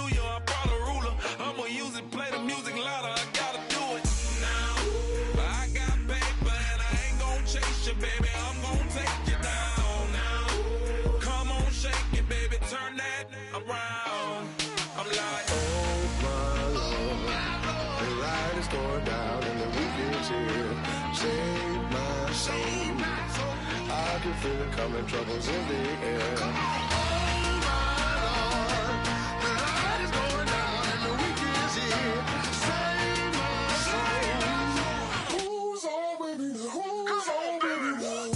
hallelujah, I brought a ruler. I'ma use it, play the music louder, I gotta do it now. I got paper and I ain't gon' chase you, baby, I'm gon' take you down now. Come on, shake it, baby, turn that around. I'm like, oh my Lord, the light is going down and the weekend's here. Save my soul, I can feel it coming, troubles in the air. Come on. Oh my Lord, the light is going down and the weekend's here. Save my soul. Who's on with me now? Who's on with me now?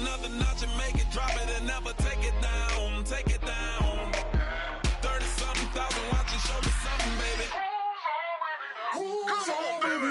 Another notch and make it, drop it and never take it down, take it down. 30-something thousand watching, show me something, baby. Who's on, baby?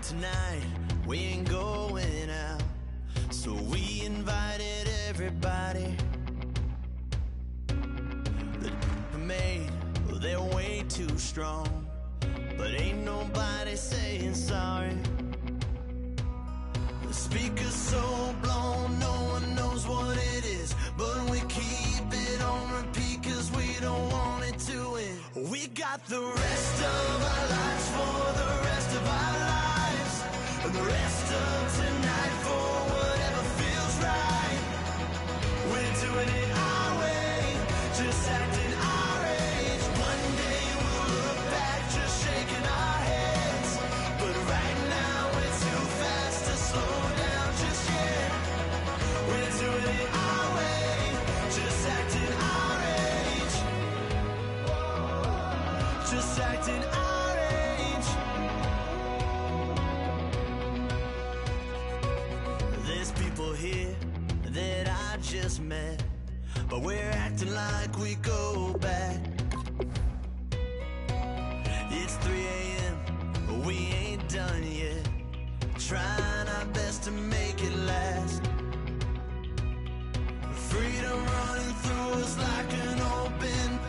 Tonight we ain't going out, so we invited everybody. The made, well, they're way too strong, but ain't nobody saying sorry. The speaker's so blown, no one knows what it is, but we keep it on repeat cause we don't want it to end. We got the rest of our lives for the rest of our lives, and the rest of tonight for whatever feels right. We're doing it our way, just acting our age. One day we'll look back just shaking our heads, but right now we're too fast to slow down just yet. We're doing it our way, just acting our age, just acting our age. There's people here that I just met, but we're acting like we go back. It's 3 a.m., but we ain't done yet, trying our best to make it last. Freedom running through us like an open.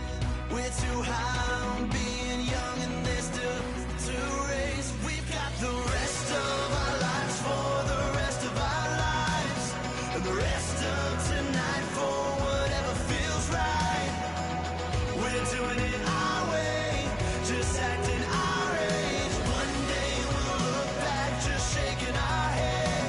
We're too high on being young and there's still to race. We've got the rest of our lives for the rest of our lives, and the rest of tonight for whatever feels right. We're doing it our way, just acting our age. One day we'll look back just shaking our heads,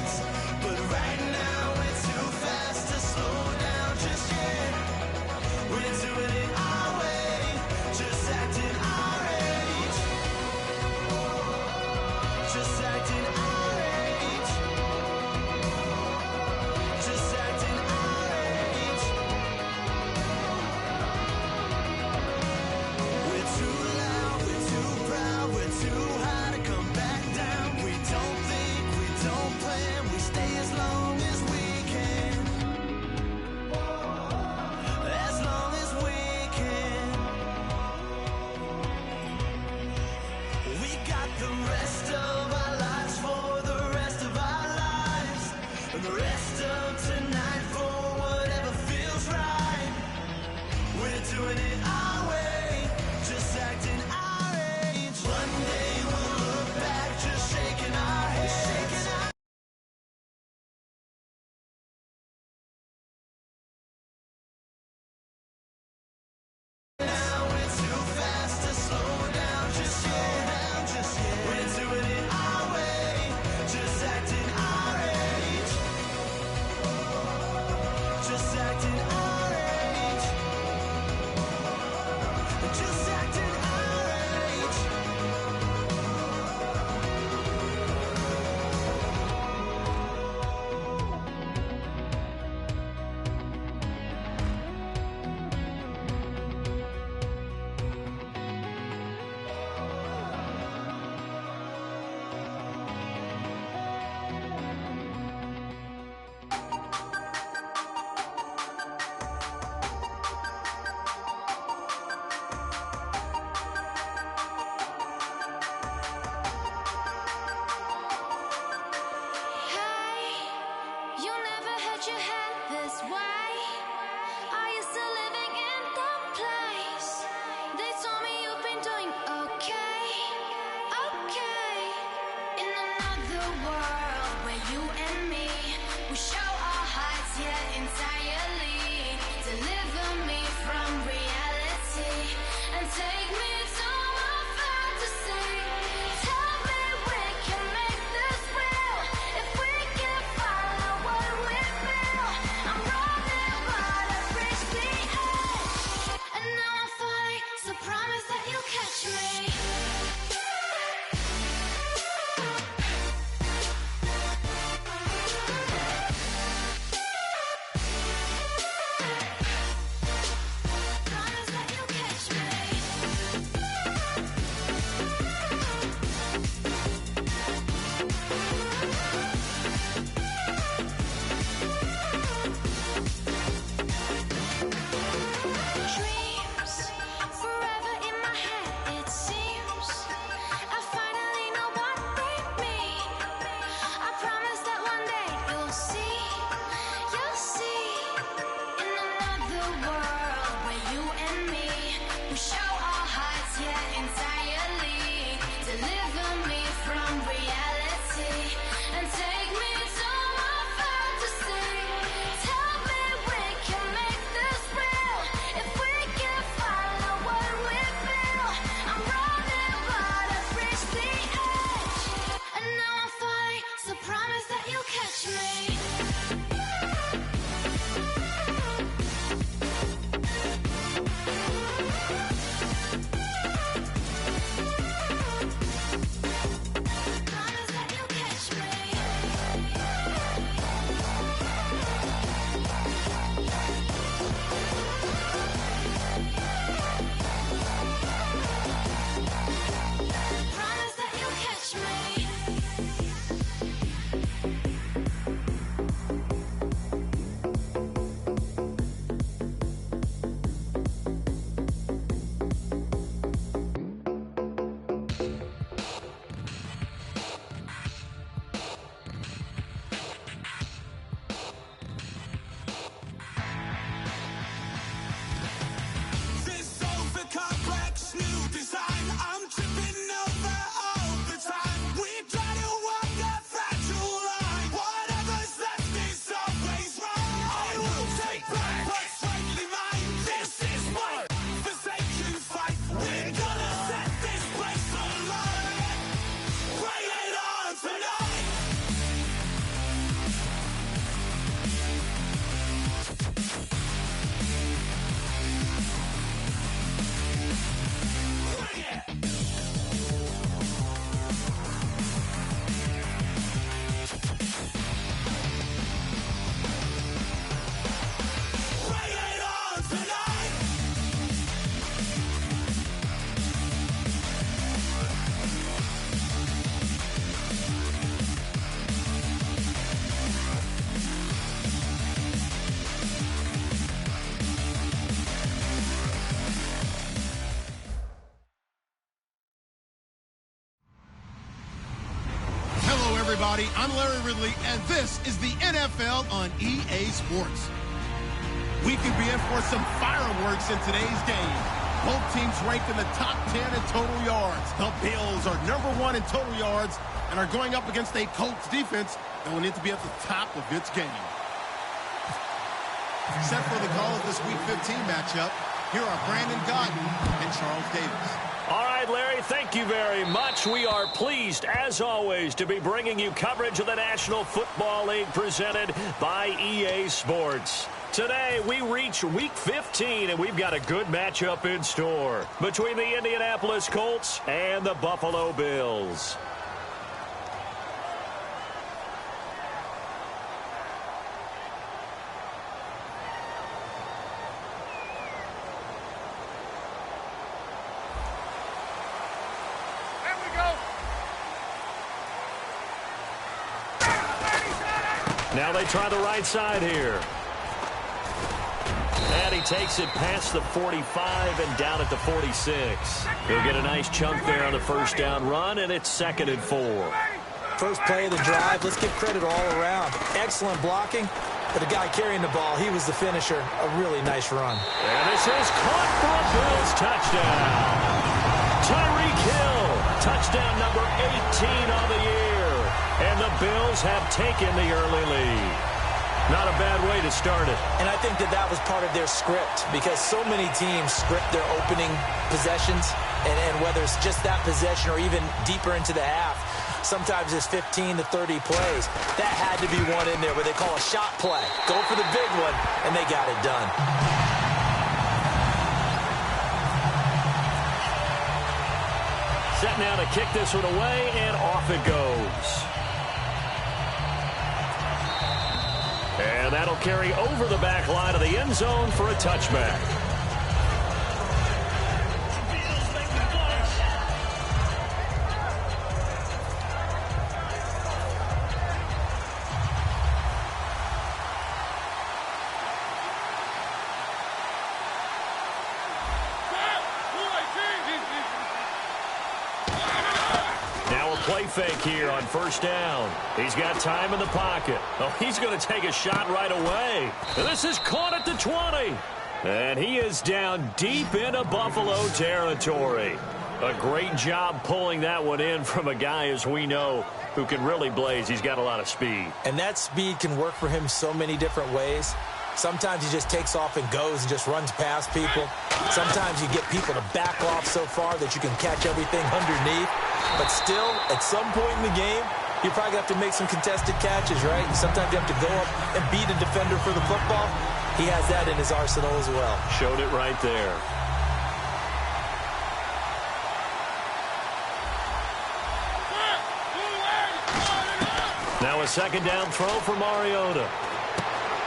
your head this way? Are you still living in that place? They told me you've been doing okay, okay. In another world where you and me, we show our hearts yet entirely. Deliver me from reality and take me to my fantasy. Tell me we can make this real if we can follow what we feel. I'm running but I've reached the edge, and now I'm falling, so promise that you'll catch me. Promise that you'll catch me. Dreams forever in my head, it seems. I finally know what they mean. I promise that one day you'll see. In another world where you and me, we show our hearts yet entirely. Deliver me from reality and take me to my fantasy. Tell me we can make this real if we can follow what we feel. I'm running but I've reached the edge, and now I'm falling, so promise that you'll catch me. Promise that you'll catch me. Promise that you'll catch me. This over-complex new design, I'm tripping over all the time. We try to walk a fragile line. Whatever's left is always wrong. I will take back what's rightly mine. This is my forsaken fight. We're gonna set this place alight. Bring it on tonight. Bring it. Bring it on tonight. Hello, everybody. I'm Larry Ridley, and this is the NFL on EA Sports. We could be in for some fireworks in today's game. Both teams ranked in the top 10 in total yards. The Bills are number 1 in total yards and are going up against a Colts defense that will need to be at the top of its game. Set for the call of this Week 15 matchup, here are Brandon Godden and Charles Davis. All right, Larry, thank you very much. We are pleased, as always, to be bringing you coverage of the National Football League presented by EA Sports. Today, we reach Week 15, and we've got a good matchup in store between the Indianapolis Colts and the Buffalo Bills. Now they try the right side here. And he takes it past the 45 and down at the 46. He'll get a nice chunk there on the first down run, and it's 2nd and 4. First play of the drive, let's give credit all around. Excellent blocking, but the guy carrying the ball, he was the finisher. A really nice run. And this is caught for a Bills touchdown. Tyreek Hill, touchdown number 18 on the year. And the Bills have taken the early lead. Not a bad way to start it. And I think that was part of their script, because so many teams script their opening possessions, and whether it's just that possession or even deeper into the half, sometimes it's 15 to 30 plays. That had to be one in there where they call a shot play. Go for the big one, and they got it done. Set now to kick this one away, and off it goes. And that'll carry over the back line of the end zone for a touchback. Play fake here on first down. He's got time in the pocket. Oh, he's going to take a shot right away. This is caught at the 20. And he is down deep into Buffalo territory. A great job pulling that one in from a guy, as we know, who can really blaze. He's got a lot of speed. And that speed can work for him so many different ways. Sometimes he just takes off and goes and just runs past people. Sometimes you get people to back off so far that you can catch everything underneath. But still, at some point in the game, you probably have to make some contested catches, right? Sometimes you have to go up and beat a defender for the football. He has that in his arsenal as well. Showed it right there. Now a second down throw for Mariota.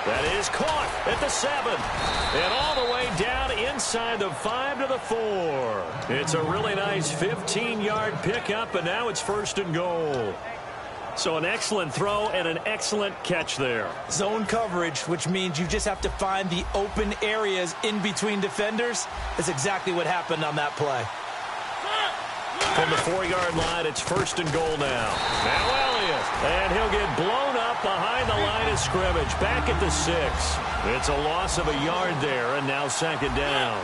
That is caught at the 7. And all the way down inside the 5 to the 4. It's a really nice 15-yard pickup, and now it's first and goal. So an excellent throw and an excellent catch there. Zone coverage, which means you just have to find the open areas in between defenders. That's exactly what happened on that play. From the 4-yard line, it's first and goal now. Now Elliott, and he'll get blown up behind the line of scrimmage, back at the 6. It's a loss of a yard there, and now second down.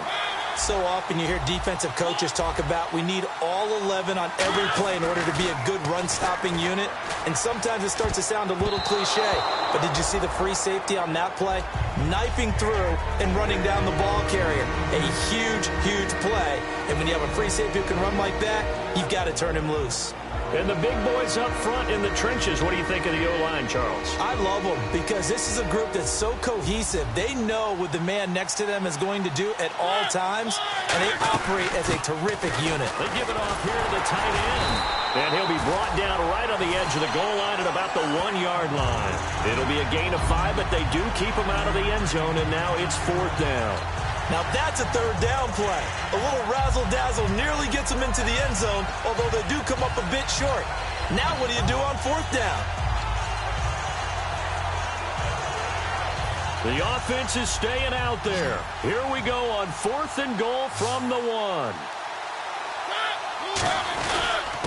So often you hear defensive coaches talk about we need all 11 on every play in order to be a good run-stopping unit, and sometimes it starts to sound a little cliche. But did you see the free safety on that play? Knifing through and running down the ball carrier. A huge, huge play. And when you have a free safety who can run like that, you've got to turn him loose. And the big boys up front in the trenches, what do you think of the O-line, Charles? I love them because this is a group that's so cohesive. They know what the man next to them is going to do at all times, and they operate as a terrific unit. They give it off here to the tight end. And he'll be brought down right on the edge of the goal line at about the 1-yard line. It'll be a gain of 5, but they do keep him out of the end zone, and now it's fourth down. Now that's a third down play. A little razzle-dazzle nearly gets them into the end zone, although they do come up a bit short. Now what do you do on fourth down? The offense is staying out there. Here we go on fourth and goal from the 1.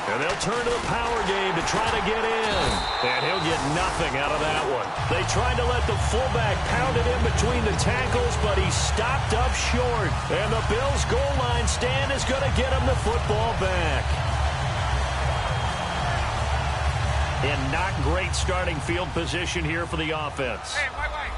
And they'll turn to the power game to try to get in. And he'll get nothing out of that one. They tried to let the fullback pound it in between the tackles, but he stopped up short. And the Bills' goal line stand is going to get him the football back. And not great starting field position here for the offense. Hey, wait.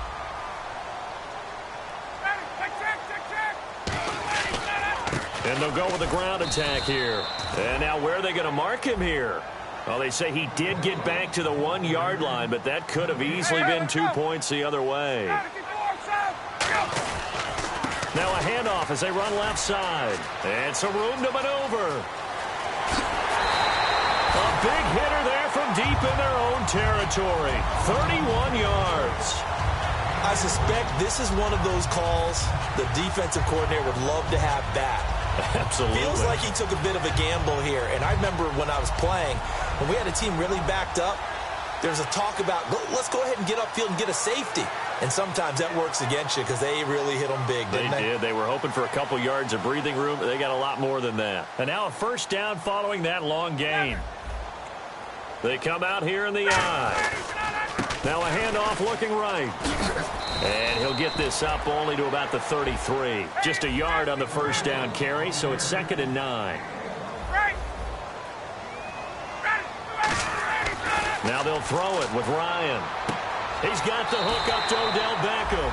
And they'll go with a ground attack here. And now where are they going to mark him here? Well, they say he did get back to the 1-yard line, but that could have easily been 2 points the other way. Now a handoff as they run left side. And some room to maneuver. A big hitter there from deep in their own territory. 31 yards. I suspect this is one of those calls the defensive coordinator would love to have back. Absolutely. Feels like he took a bit of a gamble here. And I remember when I was playing, when we had a team really backed up, there was a talk about, let's go ahead and get upfield and get a safety. And sometimes that works against you because they really hit them big, didn't they? They did. They were hoping for a couple yards of breathing room, but they got a lot more than that. And now a first down following that long gain. They come out here in the eye. Now a handoff looking right. And he'll get this up only to about the 33. Just a yard on the first down carry, so it's 2nd and 9. Now they'll throw it with Ryan. He's got the hook up to Odell Beckham.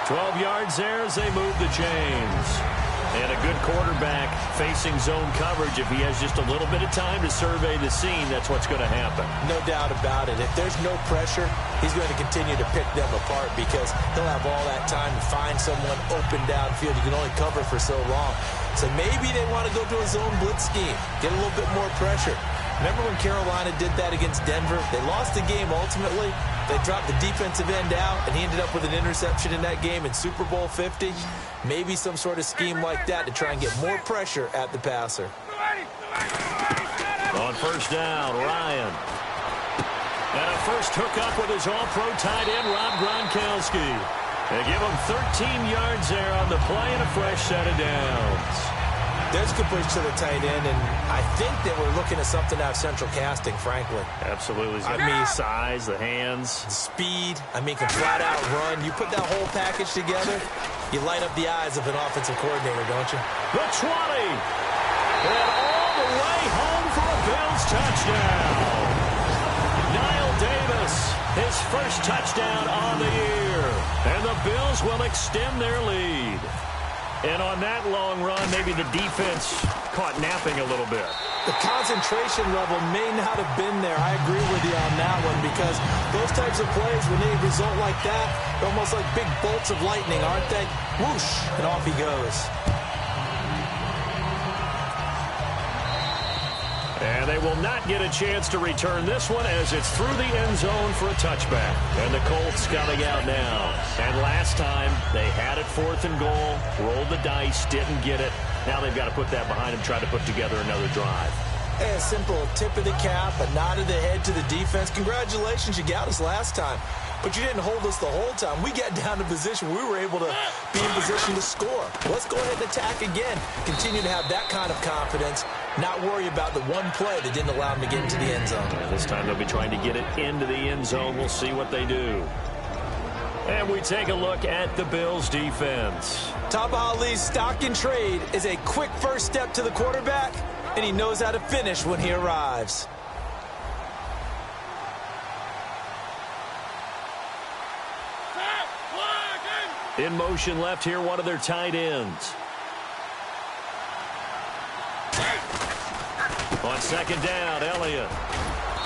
12 yards there as they move the chains. And a good quarterback facing zone coverage. If he has just a little bit of time to survey the scene, that's what's going to happen. No doubt about it. If there's no pressure, he's going to continue to pick them apart because he'll have all that time to find someone open downfield. You can only cover for so long. So maybe they want to go to a zone blitz scheme, get a little bit more pressure. Remember when Carolina did that against Denver? They lost the game ultimately. They dropped the defensive end out, and he ended up with an interception in that game in Super Bowl 50. Maybe some sort of scheme like that to try and get more pressure at the passer. On first down, Ryan. And a first hookup with his all-pro tight end, Rob Gronkowski. They give him 13 yards there on the play and a fresh set of downs. There's completion to the tight end, and I think that we're looking at something out of central casting, frankly. Absolutely. I mean, size, the hands. The speed. I mean, can flat out run. You put that whole package together, you light up the eyes of an offensive coordinator, don't you? The 20. And all the way home for a Bills touchdown. Niall Davis, his first touchdown on the year. And the Bills will extend their lead. And on that long run, maybe the defense caught napping a little bit. The concentration level may not have been there. I agree with you on that one because those types of plays, when they result like that, they're almost like big bolts of lightning, aren't they? Whoosh, and off he goes. And they will not get a chance to return this one as it's through the end zone for a touchback. And the Colts coming out now. And last time, they had it 4th and goal, rolled the dice, didn't get it. Now they've got to put that behind them, try to put together another drive. A simple tip of the cap, a nod of the head to the defense. Congratulations, you got us last time. But you didn't hold us the whole time. We got down to position. We were able to be in position to score. Let's go ahead and attack again. Continue to have that kind of confidence. Not worry about the one play that didn't allow them to get into the end zone. Yeah, this time they'll be trying to get it into the end zone. We'll see what they do. And we take a look at the Bills' defense. Tom Ali's stock in trade is a quick first step to the quarterback, and he knows how to finish when he arrives. In motion left here, one of their tight ends. On second down, Elliott.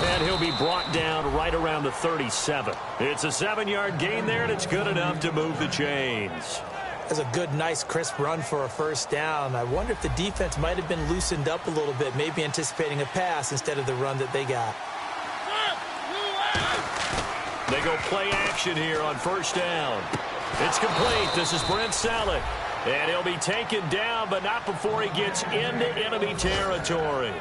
And he'll be brought down right around the 37. It's a 7-yard gain there, and it's good enough to move the chains. That's a good, nice, crisp run for a first down. I wonder if the defense might have been loosened up a little bit, maybe anticipating a pass instead of the run that they got. They go play action here on first down. It's complete. This is Brent Selleck. And he'll be taken down, but not before he gets into enemy territory.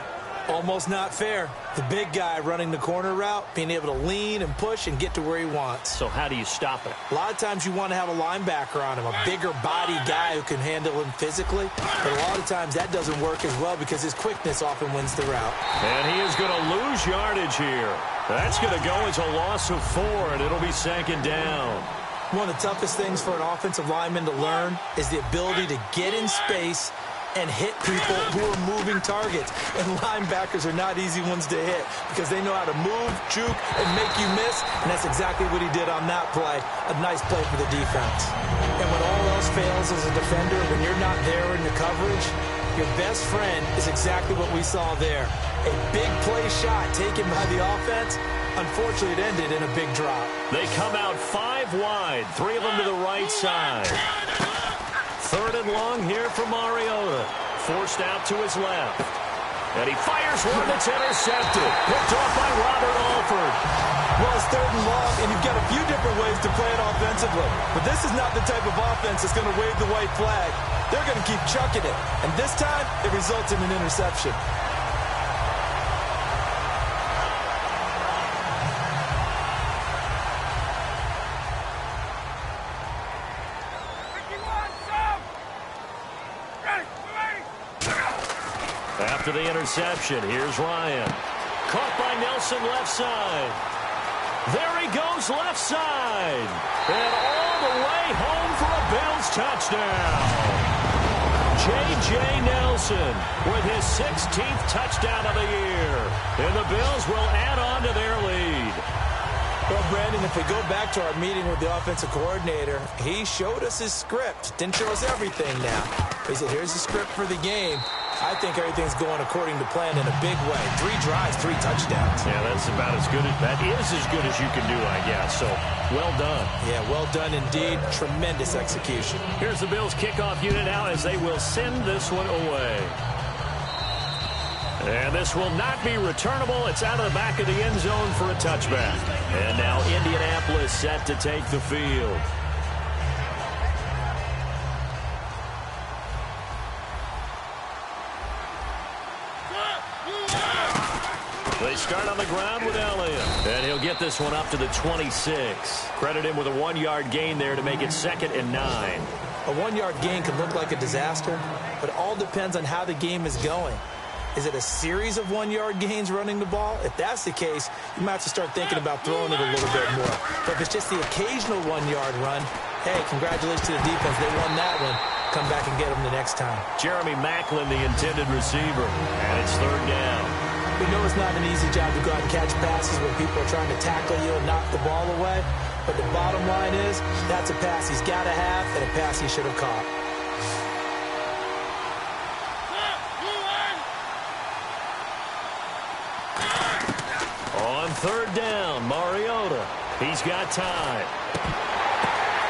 Almost not fair. The big guy running the corner route, being able to lean and push and get to where he wants. So how do you stop it? A lot of times you want to have a linebacker on him, a bigger body guy who can handle him physically. But a lot of times that doesn't work as well because his quickness often wins the route. And he is going to lose yardage here. That's going to go as a loss of 4, and it'll be second down. One of the toughest things for an offensive lineman to learn is the ability to get in space and hit people who are moving targets. And linebackers are not easy ones to hit because they know how to move, juke, and make you miss. And that's exactly what he did on that play. A nice play for the defense. And when all else fails as a defender, when you're not there in the coverage, your best friend is exactly what we saw there. A big play shot taken by the offense. Unfortunately, it ended in a big drop. They come out 5 wide, 3 of them to the right side. 3rd and long here for Mariota. Forced out to his left. And he fires one that's intercepted. Picked off by Robert Alford. Well, it's 3rd and long, and you've got a few different ways to play it offensively. But this is not the type of offense that's going to wave the white flag. They're going to keep chucking it. And this time, it results in an interception. After the interception, here's Ryan. Caught by Nelson left side. There he goes left side. And all the way home for a Bills touchdown. J.J. Nelson with his 16th touchdown of the year. And the Bills will add on to their lead. Well, Brandon, if we go back to our meeting with the offensive coordinator, he showed us his script. Didn't show us everything now. He said, here's the script for the game. I think everything's going according to plan in a big way. 3 drives, 3 touchdowns. Yeah, that's about as good as, that is as good as you can do, I guess. So, well done. Yeah, well done indeed. Tremendous execution. Here's the Bills kickoff unit now as they will send this one away. And this will not be returnable. It's out of the back of the end zone for a touchback. And now Indianapolis set to take the field. They start on the ground with Elliott. And he'll get this one up to the 26. Credit him with a 1-yard gain there to make it 2nd and 9. A 1-yard gain can look like a disaster, but it all depends on how the game is going. Is it a series of 1-yard gains running the ball? If that's the case, you might have to start thinking about throwing it a little bit more. But if it's just the occasional 1-yard run, hey, congratulations to the defense. They won that one. Come back and get them the next time. Jeremy Maclin, the intended receiver. And it's 3rd down. We know it's not an easy job to go out and catch passes when people are trying to tackle you and knock the ball away. But the bottom line is, that's a pass he's got to have and a pass he should have caught. On 3rd down, Mariota. He's got time.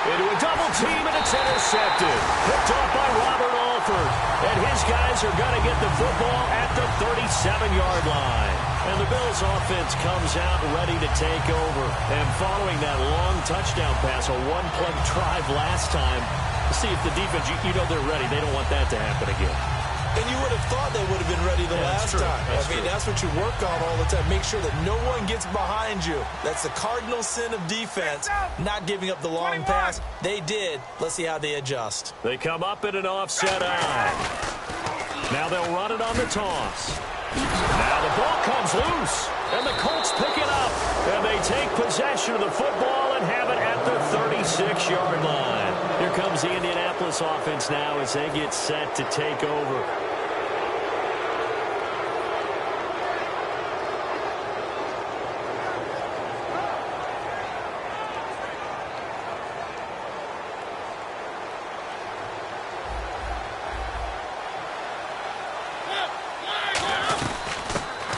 Into a double team, and it's intercepted. Picked off by Robert Alford. And his guys are going to get the football at the 37-yard line. And the Bills offense comes out ready to take over. And following that long touchdown pass, a 1-play drive last time, see if the defense, you know they're ready. They don't want that to happen again. And you would have thought they would have been ready the last time. That's what you work on all the time. Make sure that no one gets behind you. That's the cardinal sin of defense, not giving up the long pass. They did. Let's see how they adjust. They come up in an offset eye. Now they'll run it on the toss. Now the ball comes loose, and the Colts pick it up. And they take possession of the football and have it at the 36-yard line. Here comes the Indianapolis offense now as they get set to take over.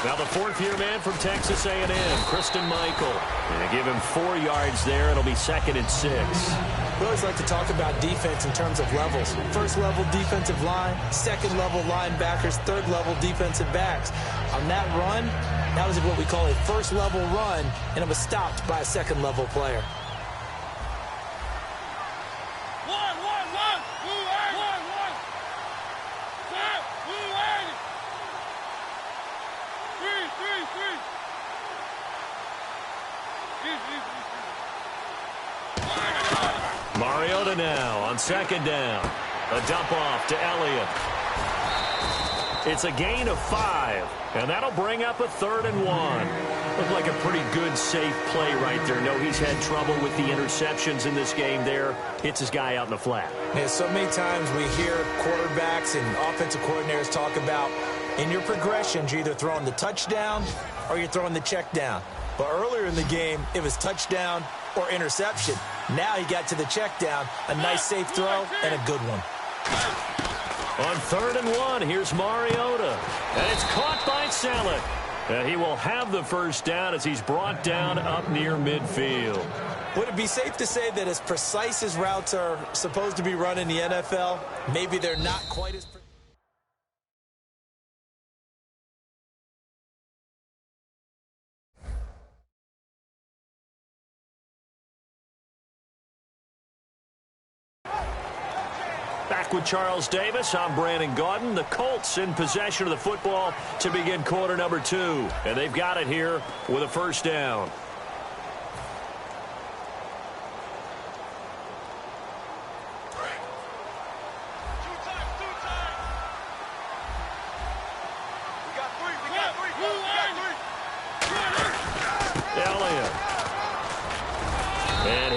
Now the 4th-year man from Texas A&M, Christian Michael. And they give him 4 yards there. It'll be 2nd and 6. We always like to talk about defense in terms of levels. 1st level defensive line, 2nd level linebackers, 3rd level defensive backs. On that run, that was what we call a 1st level run, and it was stopped by a 2nd level player. Mariota now on 2nd down. A dump off to Elliott. It's a gain of 5, and that'll bring up a 3rd and 1. Looked like a pretty good, safe play right there. No, he's had trouble with the interceptions in this game there. Hits his guy out in the flat. Yeah, so many times we hear quarterbacks and offensive coordinators talk about in your progressions, you're either throwing the touchdown or you're throwing the check down. But earlier in the game, it was touchdown or interception. Now he got to the check down, a nice safe throw, and a good one. On 3rd and 1, here's Mariota. And it's caught by Selleck. And he will have the 1st down as he's brought down up near midfield. Would it be safe to say that as precise as routes are supposed to be run in the NFL, maybe they're not quite as precise? Back with Charles Davis, I'm Brandon Gaudin. The Colts in possession of the football to begin quarter number 2. And they've got it here with a 1st down. Elliott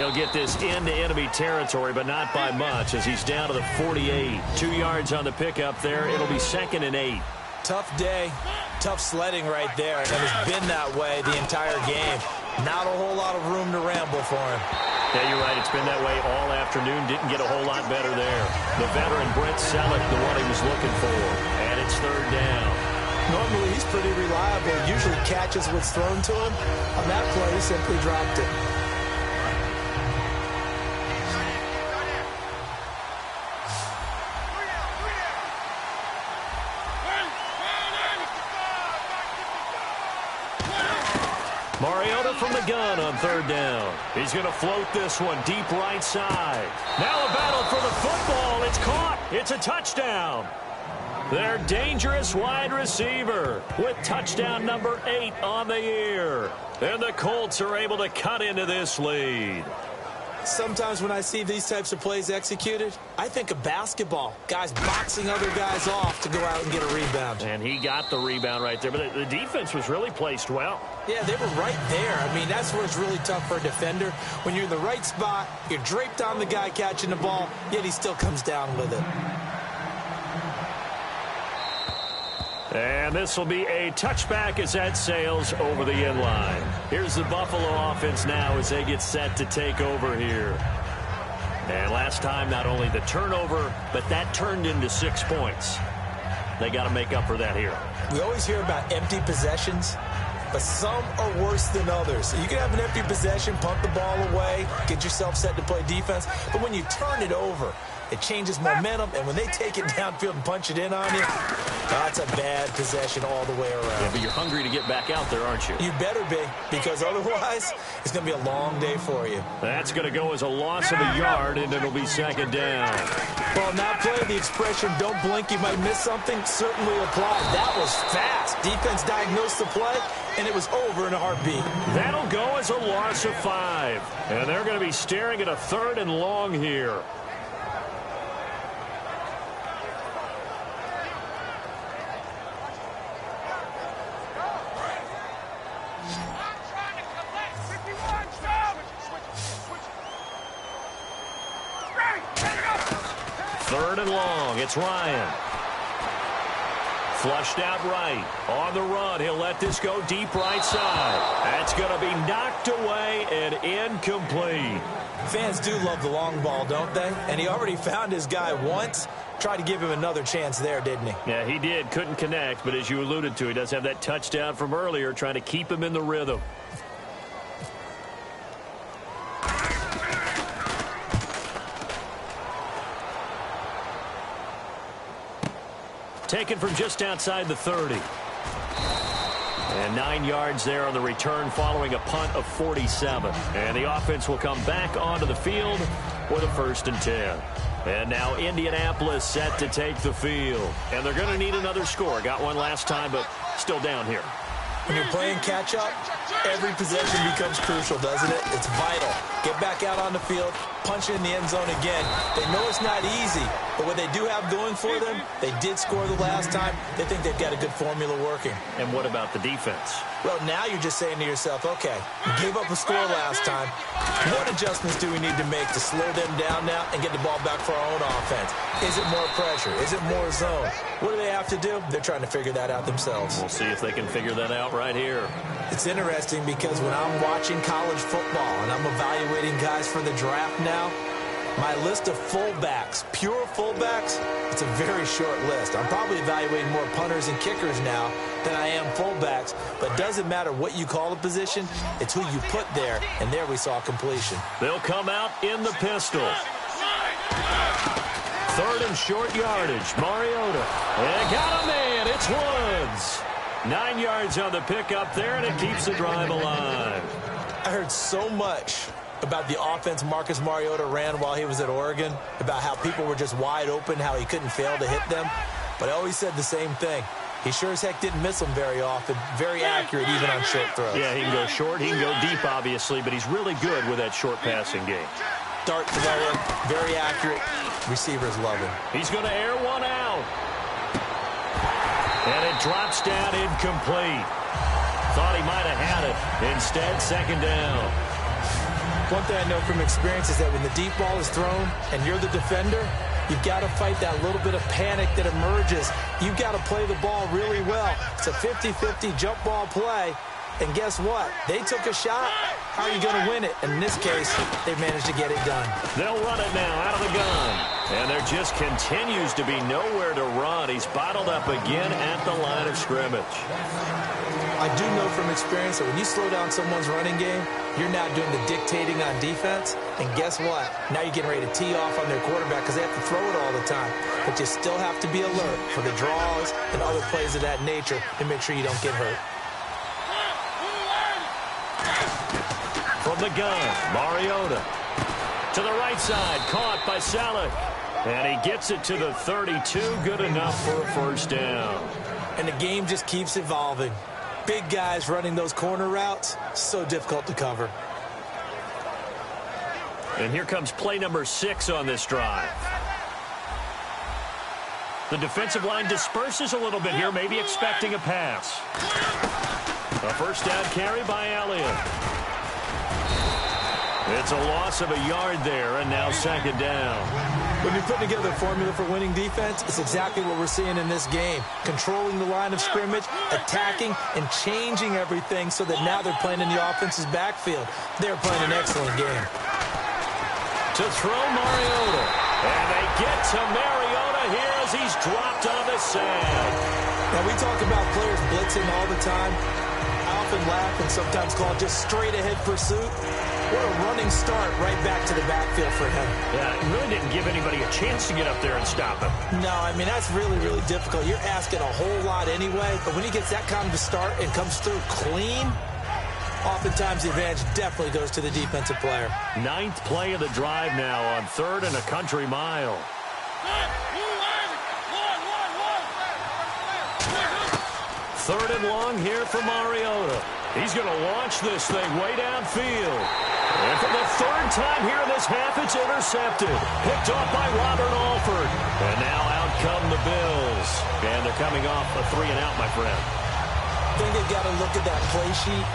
he'll get this into enemy territory, but not by much as he's down to the 48. 2 yards on the pickup there. It'll be 2nd and 8. Tough day, tough sledding right there, and it's been that way the entire game. Not a whole lot of room to ramble for him. Yeah, you're right. It's been that way all afternoon. Didn't get a whole lot better there. The veteran Brent Selleck, the one he was looking for. And it's 3rd down. Normally, he's pretty reliable. Usually catches what's thrown to him. On that play, he simply dropped it. Mariota from the gun on 3rd down. He's going to float this one deep right side. Now a battle for the football. It's caught. It's a touchdown. Their dangerous wide receiver with touchdown number 8 on the year. And the Colts are able to cut into this lead. Sometimes when I see these types of plays executed, I think of basketball. Guys boxing other guys off to go out and get a rebound. And he got the rebound right there, but the defense was really placed well. Yeah, they were right there. I mean, that's where it's really tough for a defender. When you're in the right spot, you're draped on the guy catching the ball, yet he still comes down with it. And this will be a touchback as that sails over the end line. Here's the Buffalo offense now as they get set to take over here. And last time, not only the turnover, but that turned into 6 points. They got to make up for that here. We always hear about empty possessions, but some are worse than others. You can have an empty possession, pump the ball away, get yourself set to play defense, but when you turn it over, it changes momentum, and when they take it downfield and punch it in on you, that's a bad possession all the way around. Yeah, but you're hungry to get back out there, aren't you? You better be, because otherwise, it's going to be a long day for you. That's going to go as a loss of a yard, and it'll be 2nd down. Well, on that play, the expression, don't blink, you might miss something, certainly applied. That was fast. Defense diagnosed the play, and it was over in a heartbeat. That'll go as a loss of 5. And they're going to be staring at a 3rd and long here. Third and long. It's Ryan. Flushed out right. On the run. He'll let this go deep right side. That's going to be knocked away and incomplete. Fans do love the long ball, don't they? And he already found his guy once. Tried to give him another chance there, didn't he? Yeah, he did. Couldn't connect. But as you alluded to, he does have that touchdown from earlier, trying to keep him in the rhythm. Taken from just outside the 30. And 9 yards there on the return following a punt of 47. And the offense will come back onto the field with a 1st and 10. And now Indianapolis set to take the field. And they're going to need another score. Got one last time, but still down here. When you're playing catch-up, every possession becomes crucial, doesn't it? It's vital. Get back out on the field, punch it in the end zone again. They know it's not easy, but what they do have going for them, they did score the last time. They think they've got a good formula working. And what about the defense? Well, now you're just saying to yourself, okay, we gave up a score last time. What adjustments do we need to make to slow them down now and get the ball back for our own offense? Is it more pressure? Is it more zone? What do they have to do? They're trying to figure that out themselves. We'll see if they can figure that out right here. It's interesting because when I'm watching college football and I'm evaluating guys for the draft now, my list of fullbacks, pure fullbacks, it's a very short list. I'm probably evaluating more punters and kickers now than I am fullbacks, but it doesn't matter what you call the position, it's who you put there, and there we saw completion. They'll come out in the pistol. 3rd and short yardage, Mariota. And got a man, it's Woods. 9 yards on the pickup there, and it keeps the drive alive. I heard so much about the offense Marcus Mariota ran while he was at Oregon, about how people were just wide open, how he couldn't fail to hit them. But I always said the same thing. He sure as heck didn't miss them very often. Very accurate even on short throws. Yeah, he can go short, he can go deep, obviously, but he's really good with that short passing game. Dart thrower, very accurate. Receivers love him. He's going to air one out. And it drops down incomplete. Thought he might have had it. Instead, 2nd down. One thing I know from experience is that when the deep ball is thrown and you're the defender, you've got to fight that little bit of panic that emerges. You've got to play the ball really well. It's a 50-50 jump ball play. And guess what? They took a shot. How are you going to win it? And in this case, they managed to get it done. They'll run it now out of the gun. And there just continues to be nowhere to run. He's bottled up again at the line of scrimmage. I do know from experience that when you slow down someone's running game, you're now doing the dictating on defense. And guess what? Now you're getting ready to tee off on their quarterback because they have to throw it all the time. But you still have to be alert for the draws and other plays of that nature to make sure you don't get hurt. From the gun, Mariota. To the right side, caught by Selleck. And he gets it to the 32, good enough for a first down. And the game just keeps evolving. Big guys running those corner routes, so difficult to cover. And here comes play number 6 on this drive. The defensive line disperses a little bit here, maybe expecting a pass. A first down carry by Elliott. It's a loss of a yard there, and now second down. When you're putting together a formula for winning defense, it's exactly what we're seeing in this game. Controlling the line of scrimmage, attacking, and changing everything so that now they're playing in the offense's backfield. They're playing an excellent game. To throw Mariota. And they get to Mariota here as he's dropped on the sand. Now, we talk about players blitzing all the time. I often laugh and sometimes call it just straight-ahead pursuit. What a running start right back to the backfield for him. Yeah, it really didn't give anybody a chance to get up there and stop him. No, I mean, that's really, really difficult. You're asking a whole lot anyway, but when he gets that kind of a start and comes through clean, oftentimes the advantage definitely goes to the defensive player. 9th play of the drive now on 3rd and a country mile. Third and long here for Mariota. He's going to launch this thing way downfield. And for the 3rd time here in this half, it's intercepted. Picked off by Robert Alford. And now out come the Bills. And they're coming off a 3-and-out, my friend. I think they've got to look at that play sheet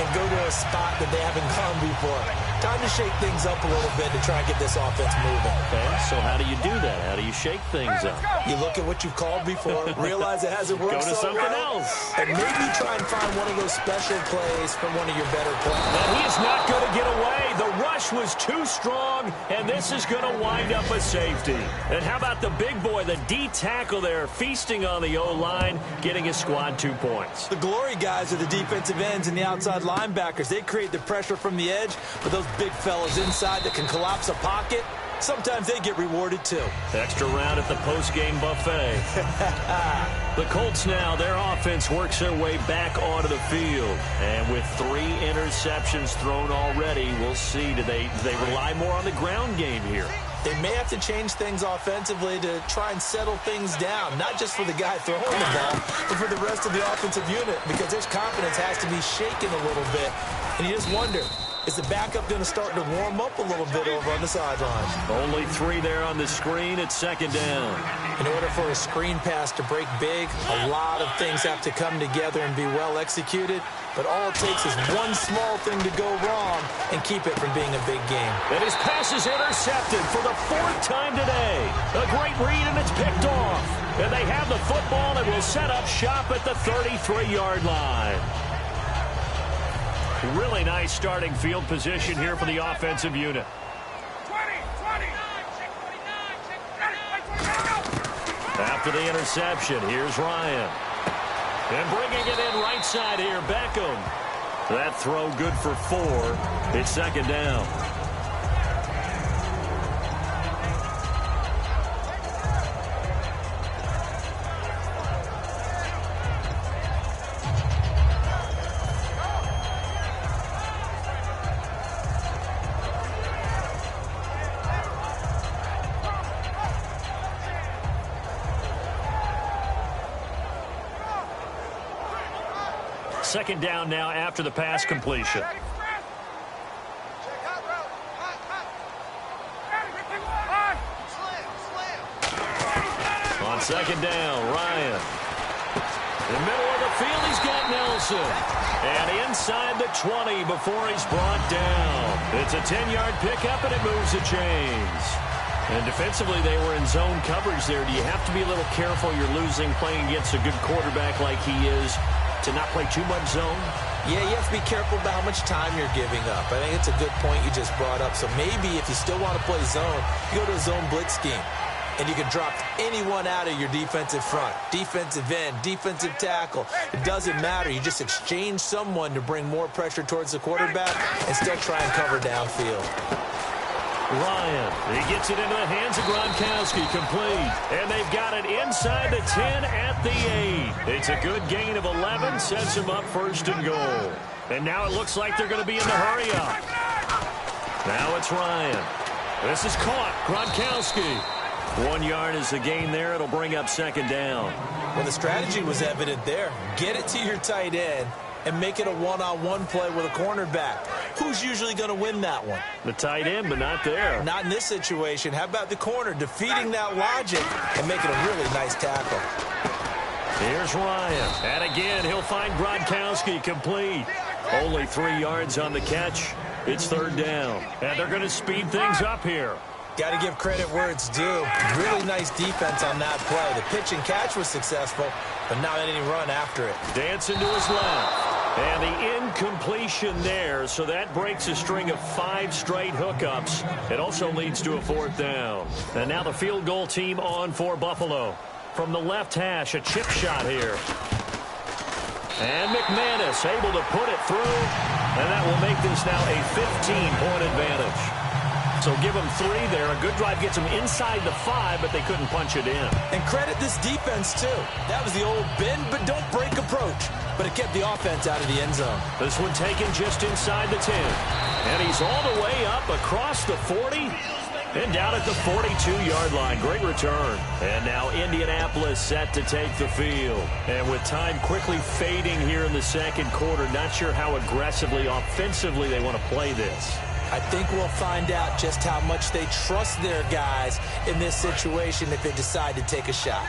and go to a spot that they haven't gone before. Time to shake things up a little bit to try and get this offense moving. Okay, so how do you do that? How do you shake things up? You look at what you've called before, realize it hasn't worked Go to so something well, else. and maybe try and find one of those special plays from one of your better players. And he is not going to get away. The rush was too strong, and this is going to wind up a safety. And how about the big boy, the D tackle there, feasting on the O-line, getting his squad 2 points. The glory guys are the defensive ends and the outside linebackers. They create the pressure from the edge, but those big fellas inside that can collapse a pocket, sometimes they get rewarded too. Extra round at the post-game buffet. The Colts now, their offense works their way back onto the field. And with 3 interceptions thrown already, we'll see. Do they rely more on the ground game here? They may have to change things offensively to try and settle things down, not just for the guy throwing the ball, but for the rest of the offensive unit, because their confidence has to be shaken a little bit. And you just wonder, is the backup going to start to warm up a little bit over on the sideline? Only 3 there on the screen at second down. In order for a screen pass to break big, a lot of things have to come together and be well executed. But all it takes is one small thing to go wrong and keep it from being a big game. And his pass is intercepted for the 4th time today. A great read, and it's picked off. And they have the football and will set up shop at the 33-yard line. Really nice starting field position here for the offensive unit. After the interception, here's Ryan. And bringing it in right side here, Beckham. That throw good for 4. It's second down. Second down now after the pass completion. On second down, Ryan. In the middle of the field, he's got Nelson. And inside the 20 before he's brought down. It's a 10-yard pickup, and it moves the chains. And defensively, they were in zone coverage there. Do you have to be a little careful? You're losing playing against a good quarterback like he is to not play too much zone? Yeah, you have to be careful about how much time you're giving up. I think it's a good point you just brought up. So maybe if you still want to play zone, you go to a zone blitz scheme. And you can drop anyone out of your defensive front. Defensive end, defensive tackle. It doesn't matter. You just exchange someone to bring more pressure towards the quarterback and still try and cover downfield. Ryan, he gets it into the hands of Gronkowski, complete. And they've got it inside the 10 at the 8. It's a good gain of 11, sets him up first and goal. And now it looks like they're going to be in the hurry-up. Now it's Ryan. This is caught. Gronkowski. 1 yard is the gain there. It'll bring up second down. Well, the strategy was evident there. Get it to your tight end and make it a one-on-one play with a cornerback. Who's usually going to win that one? The tight end, but not there. Not in this situation. How about the corner defeating that logic and making a really nice tackle? Here's Ryan. And again, he'll find Gronkowski complete. Only 3 yards on the catch. It's third down. And they're going to speed things up here. Got to give credit where it's due. Really nice defense on that play. The pitch and catch was successful, but not any run after it. Dancing to his left. And the incompletion there, so that breaks a string of 5 straight hookups. It also leads to a fourth down. And now the field goal team on for Buffalo. From the left hash, a chip shot here. And McManus able to put it through. And that will make this now a 15-point advantage. So give them 3 there. A good drive gets them inside the 5, but they couldn't punch it in. And credit this defense, too. That was the old bend but don't break approach. But it kept the offense out of the end zone. This one taken just inside the 10. And he's all the way up across the 40 and down at the 42-yard line. Great return. And now Indianapolis set to take the field. And with time quickly fading here in the second quarter, not sure how aggressively, offensively they want to play this. I think we'll find out just how much they trust their guys in this situation if they decide to take a shot.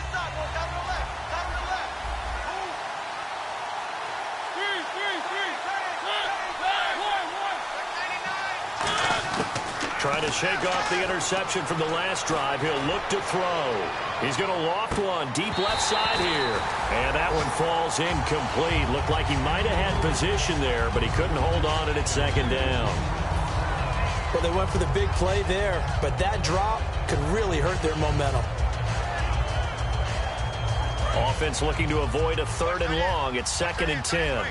Trying to shake off the interception from the last drive. He'll look to throw. He's going to loft one deep left side here. And that one falls incomplete. Looked like he might have had position there, but he couldn't hold on at its second down. Well, they went for the big play there, but that drop could really hurt their momentum. Offense looking to avoid a 3rd and long. It's 2nd and 10.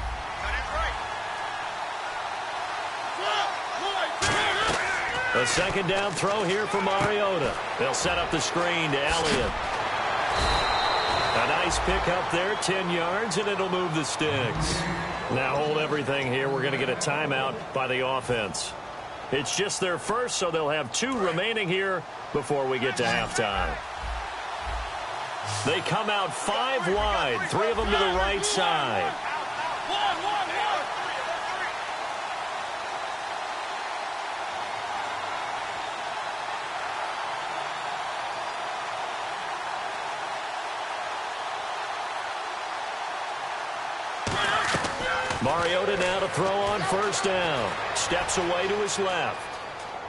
A second down throw here for Mariota. They'll set up the screen to Elliott. A nice pick up there, 10 yards, and it'll move the sticks. Now hold everything here. We're going to get a timeout by the offense. It's just their first, so they'll have 2 remaining here before we get to halftime. They come out 5 wide, 3 of them to the right side. Mariota now to throw on first down. Steps away to his left.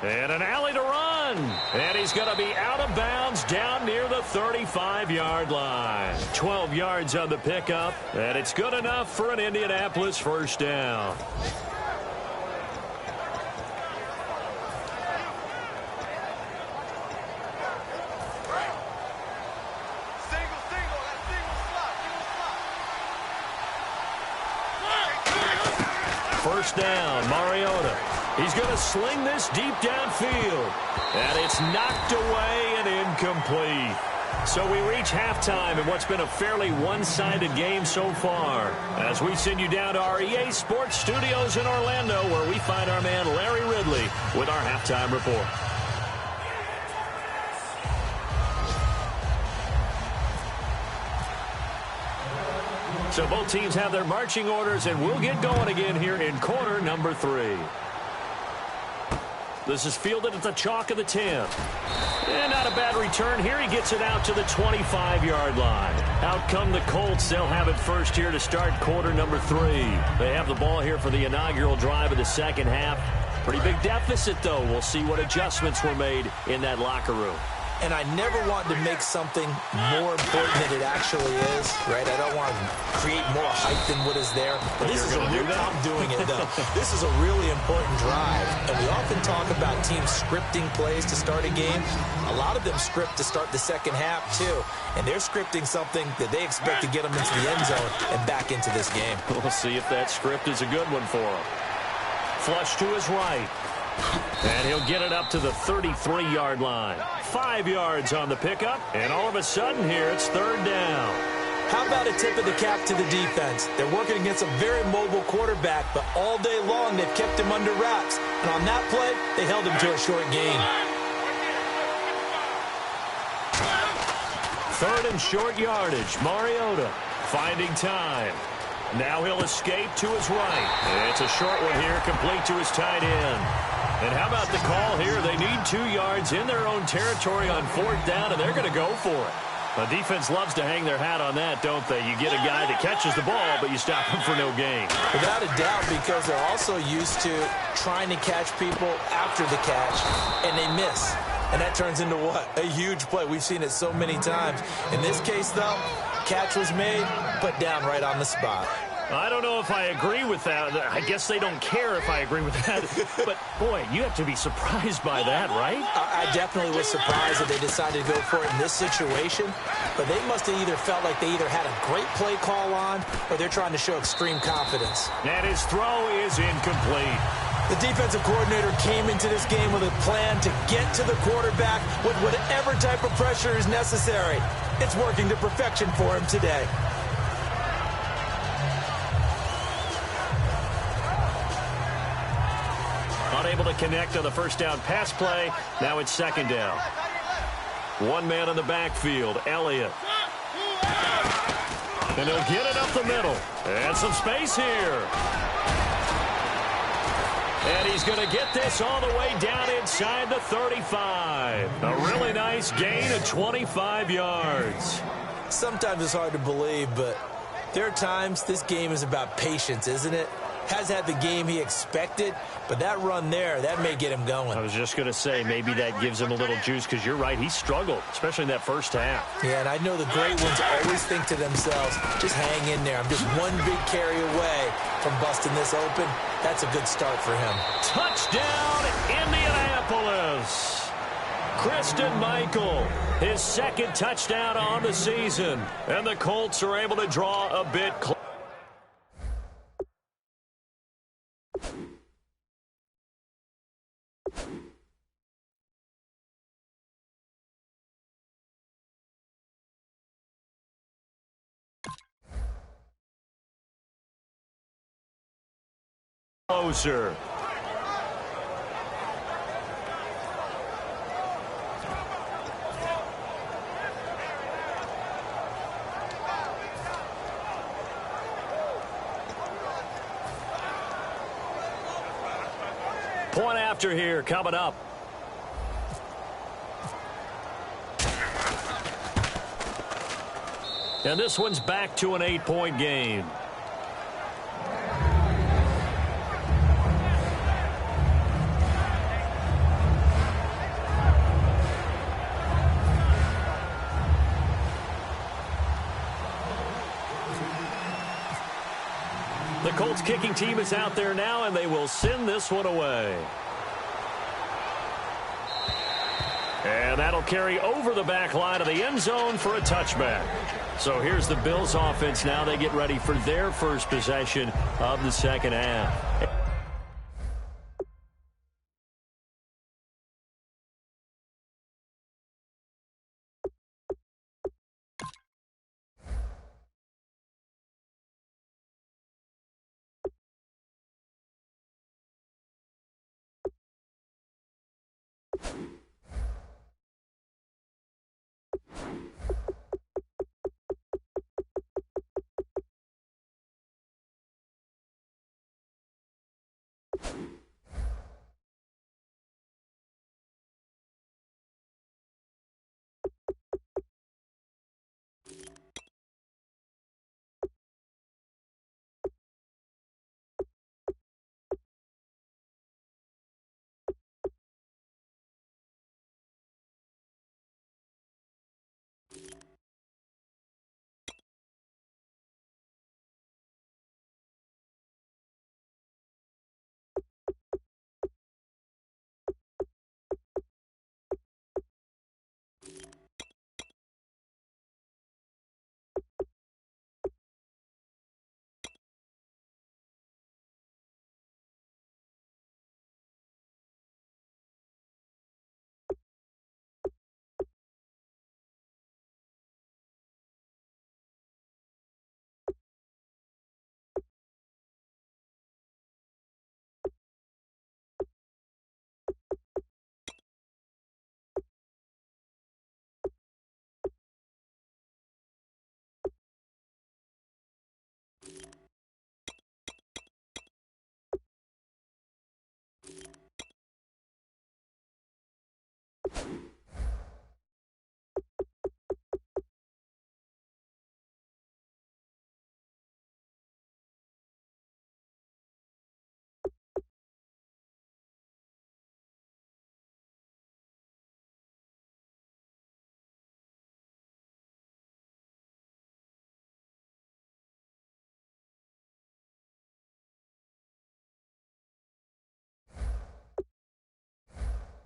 And an alley to run. And he's going to be out of bounds down near the 35-yard line. 12 yards on the pickup. And it's good enough for an Indianapolis first down. First down, Mariota. He's going to sling this deep downfield. And it's knocked away and incomplete. So we reach halftime in what's been a fairly one-sided game so far. As we send you down to our EA Sports Studios in Orlando, where we find our man Larry Ridley with our halftime report. So both teams have their marching orders, and we'll get going again here in quarter number 3. This is fielded at the chalk of the 10. And not a bad return here. He gets it out to the 25-yard line. Out come the Colts. They'll have it first here to start quarter number 3. They have the ball here for the inaugural drive of the second half. Pretty big deficit, though. We'll see what adjustments were made in that locker room. And I never want to make something more important than it actually is, right? I don't want to create more hype than what is there. But this is I'm doing it, though. This is a really important drive. And we often talk about teams scripting plays to start a game. A lot of them script to start the second half, too. And they're scripting something that they expect to get them into the end zone and back into this game. We'll see if that script is a good one for them. Flush to his right. And he'll get it up to the 33-yard line. 5 yards on the pickup, and all of a sudden here it's third down. How about a tip of the cap to the defense? They're working against a very mobile quarterback, but all day long they've kept him under wraps. And on that play, they held him to a short gain. Third and short yardage. Mariota finding time. Now he'll escape to his right. It's a short one here, complete to his tight end. And how about the call here? They need 2 yards in their own territory on fourth down, and they're going to go for it. The defense loves to hang their hat on that, don't they? You get a guy that catches the ball, but you stop him for no gain. Without a doubt, because they're also used to trying to catch people after the catch, and they miss. And that turns into what? A huge play. We've seen it so many times. In this case, though, catch was made, put down right on the spot. I don't know if I agree with that. I guess they don't care if I agree with that. But, boy, you have to be surprised by that, right? I definitely was surprised that they decided to go for it in this situation. But they must have either felt like they either had a great play call on or they're trying to show extreme confidence. And his throw is incomplete. The defensive coordinator came into this game with a plan to get to the quarterback with whatever type of pressure is necessary. It's working to perfection for him today. Unable to connect on the first down pass play. Now it's second down. One man in the backfield, Elliott. And he'll get it up the middle. And some space here. And he's going to get this all the way down inside the 35. A really nice gain of 25 yards. Sometimes it's hard to believe, but there are times this game is about patience, isn't it? Has had the game he expected, but that run there, that may get him going. I was just going to say, maybe that gives him a little juice, because you're right, he struggled, especially in that first half. Yeah, and I know the great ones always think to themselves, just hang in there. I'm just one big carry away from busting this open. That's a good start for him. Touchdown, Indianapolis! Christian Michael, his second touchdown on the season. And the Colts are able to draw a bit closer. Point after here coming up. And this one's back to an 8-point game. The Colts kicking team is out there now, and they will send this one away. And that'll carry over the back line of the end zone for a touchback. So here's the Bills offense now. They get ready for their first possession of the second half.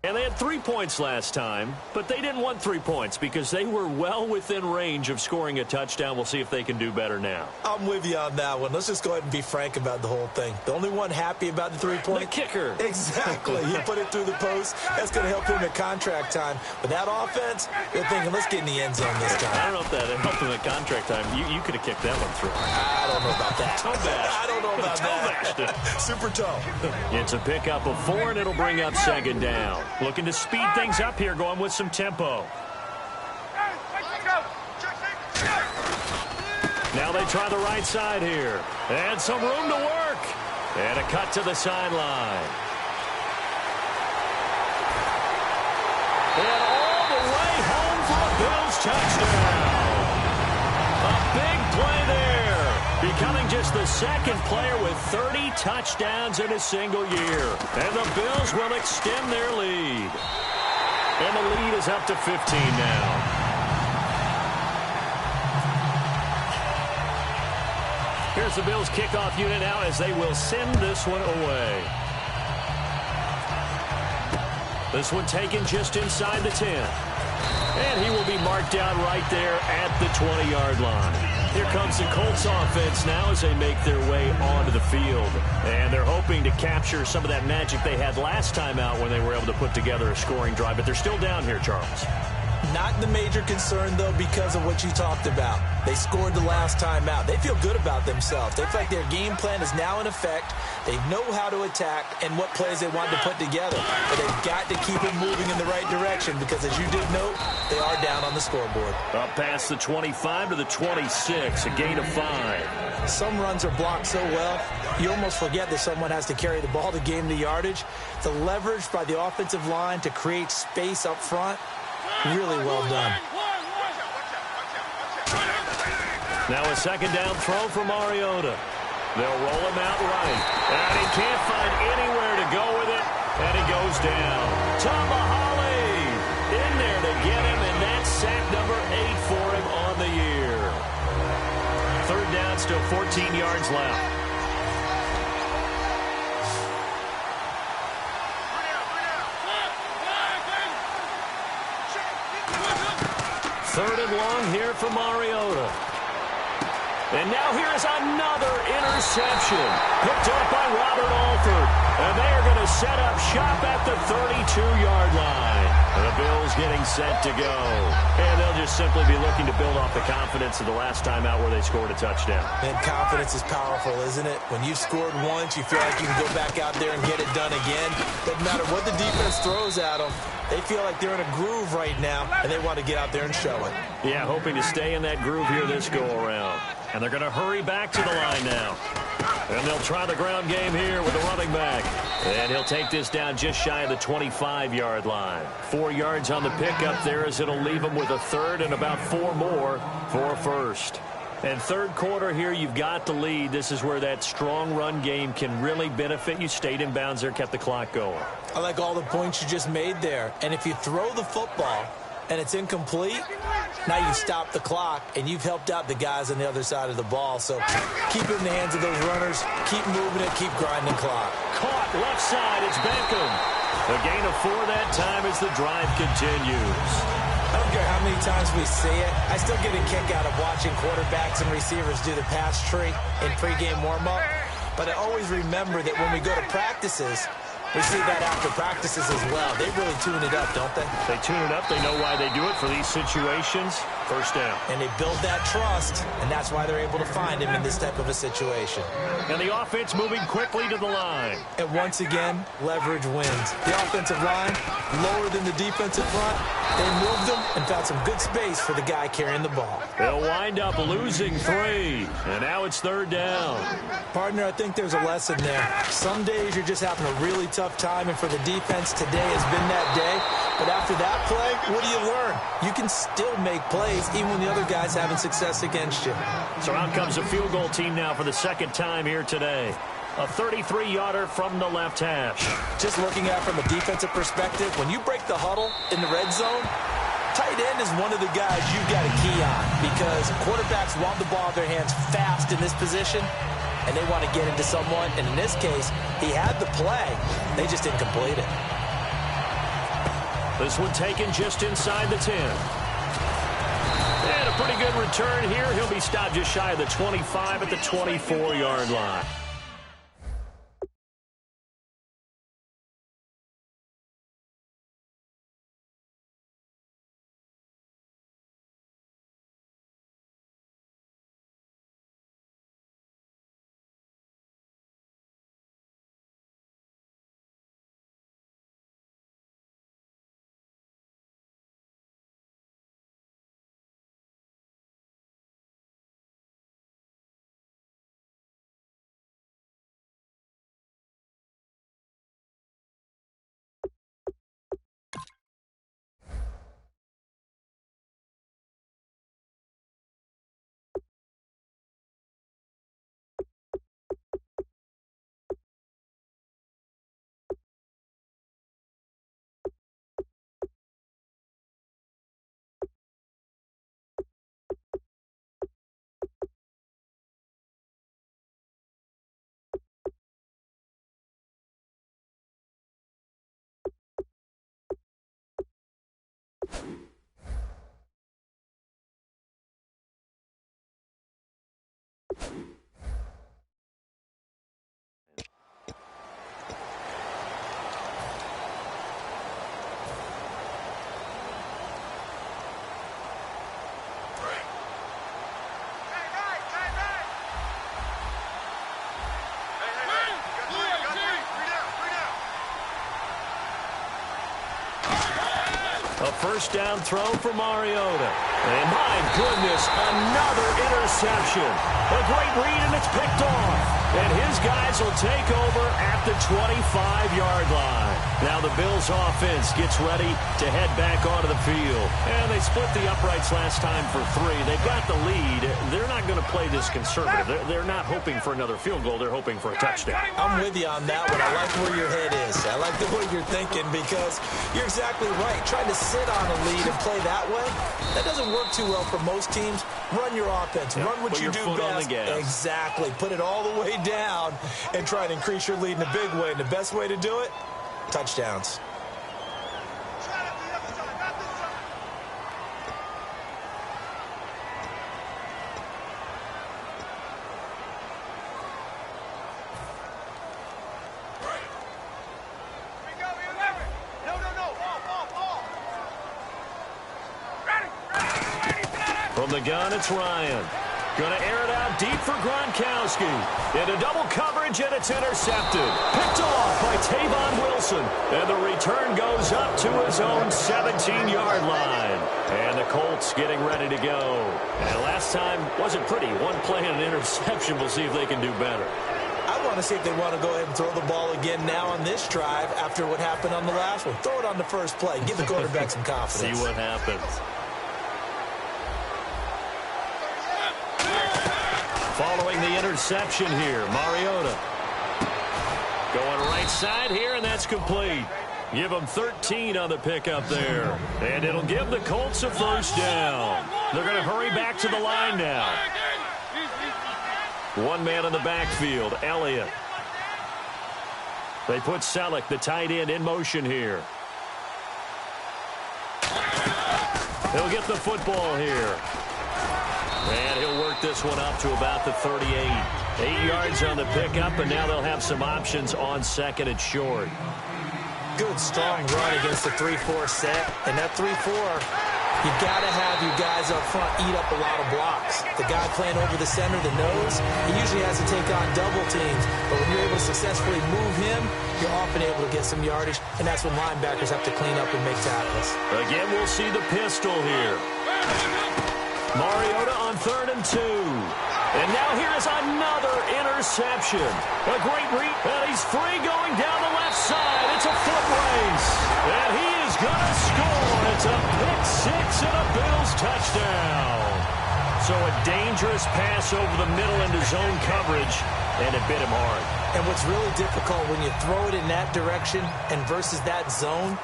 And they had 3 points last time, but they didn't want 3 points because they were well within range of scoring a touchdown. We'll see if they can do better now. I'm with you on that one. Let's just go ahead and be frank about the whole thing. The only one happy about the 3-point. The kicker. Exactly. He put it through the post. That's going to help him at contract time. But that offense, they're thinking, let's get in the end zone this time. I don't know if that helped him at contract time. You could have kicked that one through. I don't know about that. Toe bash. I don't know about that. Super toe. It's a pickup of 4, and it'll bring up second down. Looking to speed things up here, going with some tempo. Now they try the right side here. And some room to work. And a cut to the sideline. And all the way home for a Bills touchdown. A big play there. Becoming just the second player with 30 touchdowns in a single year. And the Bills will extend their lead. And the lead is up to 15 now. Here's the Bills kickoff unit now as they will send this one away. This one taken just inside the 10. And he will be marked down right there at the 20-yard line. Here comes the Colts offense now as they make their way onto the field. And they're hoping to capture some of that magic they had last time out when they were able to put together a scoring drive. But they're still down here, Charles. Not the major concern, though, because of what you talked about. They scored the last time out. They feel good about themselves. They feel like their game plan is now in effect. They know how to attack and what plays they want to put together. But they've got to keep it moving in the right direction because, as you did note, they are down on the scoreboard. Up past the 25 to the 26, a gain of 5. Some runs are blocked so well, you almost forget that someone has to carry the ball to gain the yardage. The leverage by the offensive line to create space up front, really well done. Now a second down throw for Mariota. They'll roll him out right. And he can't find anywhere to go with it. And he goes down. Tomahawley in there to get him. And that's sack number 8 for him on the year. Third down, still 14 yards left. Third and long here for Mariota. And now here is another interception. Picked up by Robert Alford. And they are going to set up shop at the 32-yard line. And the Bills getting set to go. And they'll just simply be looking to build off the confidence of the last time out where they scored a touchdown. And confidence is powerful, isn't it? When you've scored once, you feel like you can go back out there and get it done again. Doesn't matter what the defense throws at them. They feel like they're in a groove right now, and they want to get out there and show it. Yeah, hoping to stay in that groove here this go-around. And they're going to hurry back to the line now. And they'll try the ground game here with the running back. And he'll take this down just shy of the 25-yard line. 4 yards on the pickup there as it'll leave him with a third and about 4 more for a first. And third quarter here, you've got the lead. This is where that strong run game can really benefit you. Stayed in bounds there, kept the clock going. I like all the points you just made there. And if you throw the football and it's incomplete, now you stop the clock, and you've helped out the guys on the other side of the ball. So keep it in the hands of those runners. Keep moving it. Keep grinding clock. Caught left side. It's Beckham. A gain of 4 that time as the drive continues. I don't care how many times we see it. I still get a kick out of watching quarterbacks and receivers do the pass tree in pregame warm-up. But I always remember that when we go to practices, we see that after practices as well. They really tune it up, don't they? They tune it up. They know why they do it for these situations. First down. And they build that trust, and that's why they're able to find him in this type of a situation. And the offense moving quickly to the line. And once again, leverage wins. The offensive line, lower than the defensive front. They moved them and found some good space for the guy carrying the ball. They'll wind up losing 3. And now it's third down. Partner, I think there's a lesson there. Some days you're just having a really tough time, and for the defense, today has been that day. But after that play, what do you learn? You can still make plays even when the other guy's having success against you. So out comes a field goal team now for the second time here today. A 33-yarder from the left hash. Just looking at it from a defensive perspective, when you break the huddle in the red zone, tight end is one of the guys you've got to key on because quarterbacks want the ball in their hands fast in this position, and they want to get into someone. And in this case, he had the play. They just didn't complete it. This one taken just inside the 10. And a pretty good return here. He'll be stopped just shy of the 25 at the 24-yard line. A first down throw for Mariota. And my goodness, another interception. A great read, and it's picked off. And his guys will take over at the 25-yard line. Now the Bills offense gets ready to head back onto the field. And they split the uprights last time for 3. They've got the lead. They're not going to play this conservative. They're not hoping for another field goal. They're hoping for a touchdown. I'm with you on that one. I like where your head is. I like the way you're thinking because you're exactly right. Trying to sit on a lead and play that way, that doesn't work too well for most teams. Run your offense. Run what you do best. Exactly. Put it all the way down and try to increase your lead in a big way. And the best way to do it, touchdowns. From the gun, it's Ryan. Going to air it out deep for Gronkowski. Into double coverage, and it's intercepted. Picked off by Tavon Wilson. And the return goes up to his own 17-yard line. And the Colts getting ready to go. And last time wasn't pretty. One play and an interception. We'll see if they can do better. I want to see if they want to go ahead and throw the ball again now on this drive after what happened on the last one. Throw it on the first play. Give the quarterback some confidence. See what happens. Following the interception here, Mariota. Going right side here, and that's complete. Give them 13 on the pickup there. And it'll give the Colts a first down. They're going to hurry back to the line now. One man in the backfield, Elliott. They put Selleck, the tight end, in motion here. He'll get the football here. And he'll work this one up to about the 38. 8 yards on the pickup, and now they'll have some options on second and short. Good, strong run against the 3-4 set. And that 3-4, you've got to have you guys up front eat up a lot of blocks. The guy playing over the center, the nose, he usually has to take on double teams. But when you're able to successfully move him, you're often able to get some yardage, and that's when linebackers have to clean up and make tackles. Again, we'll see the pistol here. Mariota on 3rd and 2. And now here's another interception. A great read, and he's free going down the left side. It's a foot race, and he is going to score. It's a pick six and a Bills touchdown. So a dangerous pass over the middle into zone coverage, and it bit him hard. And what's really difficult when you throw it in that direction and versus that zone,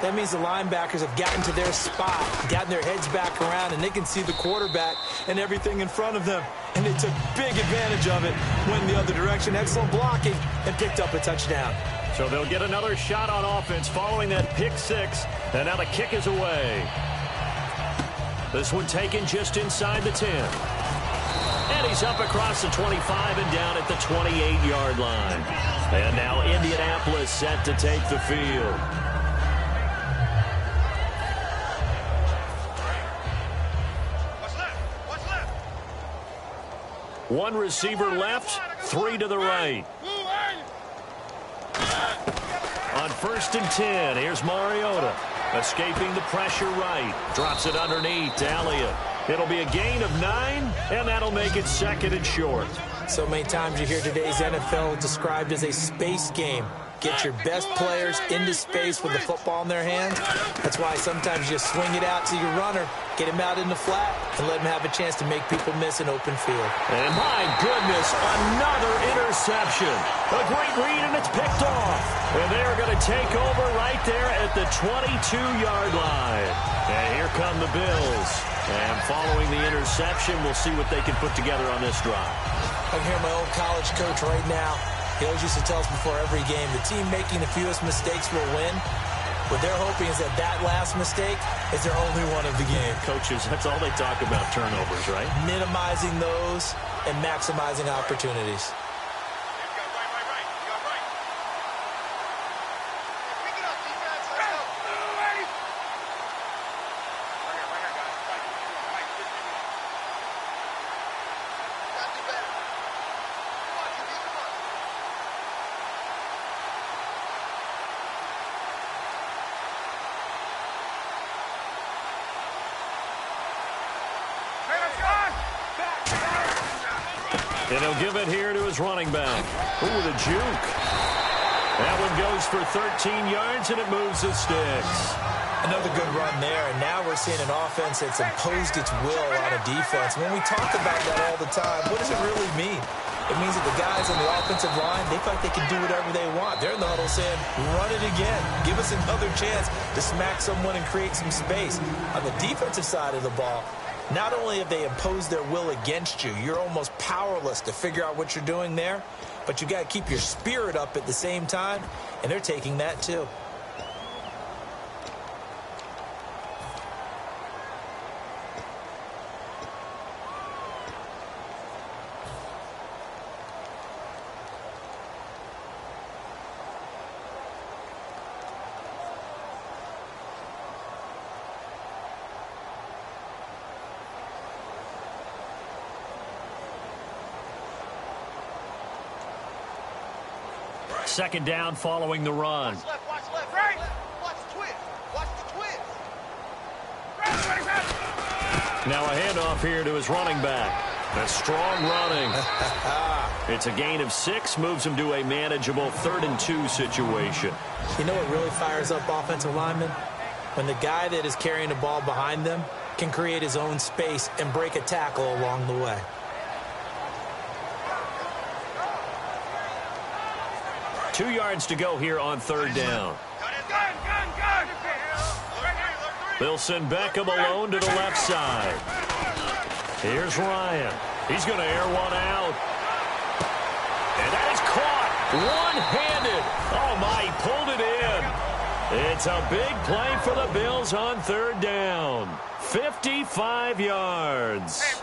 that means the linebackers have gotten to their spot, gotten their heads back around, and they can see the quarterback and everything in front of them. And they took big advantage of it, went the other direction, excellent blocking, and picked up a touchdown. So they'll get another shot on offense following that pick six, and now the kick is away. This one taken just inside the 10. And he's up across the 25 and down at the 28-yard line. And now Indianapolis set to take the field. One receiver left, three to the right. On 1st and 10, here's Mariota. Escaping the pressure right. Drops it underneath to Elliott. It'll be a gain of 9, and that'll make it 2nd and short. So many times you hear today's NFL described as a space game. Get your best players into space with the football in their hands. That's why sometimes you swing it out to your runner, get him out in the flat, and let him have a chance to make people miss an open field. And my goodness, another interception. A great read, and it's picked off. And they're going to take over right there at the 22-yard line. And here come the Bills. And following the interception, we'll see what they can put together on this drive. I can hear my old college coach right now. He always used to tell us before every game, the team making the fewest mistakes will win. What they're hoping is that that last mistake is their only one of the game. Coaches, that's all they talk about, turnovers, right? Minimizing those and maximizing opportunities. And he'll give it here to his running back. Ooh, the juke. That one goes for 13 yards, and it moves the sticks. Another good run there, and now we're seeing an offense that's imposed its will on a defense. When we talk about that all the time, what does it really mean? It means that the guys on the offensive line, they feel like they can do whatever they want. They're in the huddle saying, run it again. Give us another chance to smack someone and create some space. On the defensive side of the ball, not only have they imposed their will against you, you're almost powerless to figure out what you're doing there, but you got to keep your spirit up at the same time, and they're taking that too. Second down following the run. Watch left, right. Watch the twist. Watch the twist. Now a handoff here to his running back. A strong running. It's a gain of 6, moves him to a manageable 3rd and 2 situation. You know what really fires up offensive linemen? When the guy that is carrying the ball behind them can create his own space and break a tackle along the way. Two yards to go here on 3rd down. They'll send Beckham alone to the left side. Here's Ryan. He's going to air one out. And that is caught one-handed. Oh, my, he pulled it in. It's a big play for the Bills on 3rd down. 55 yards.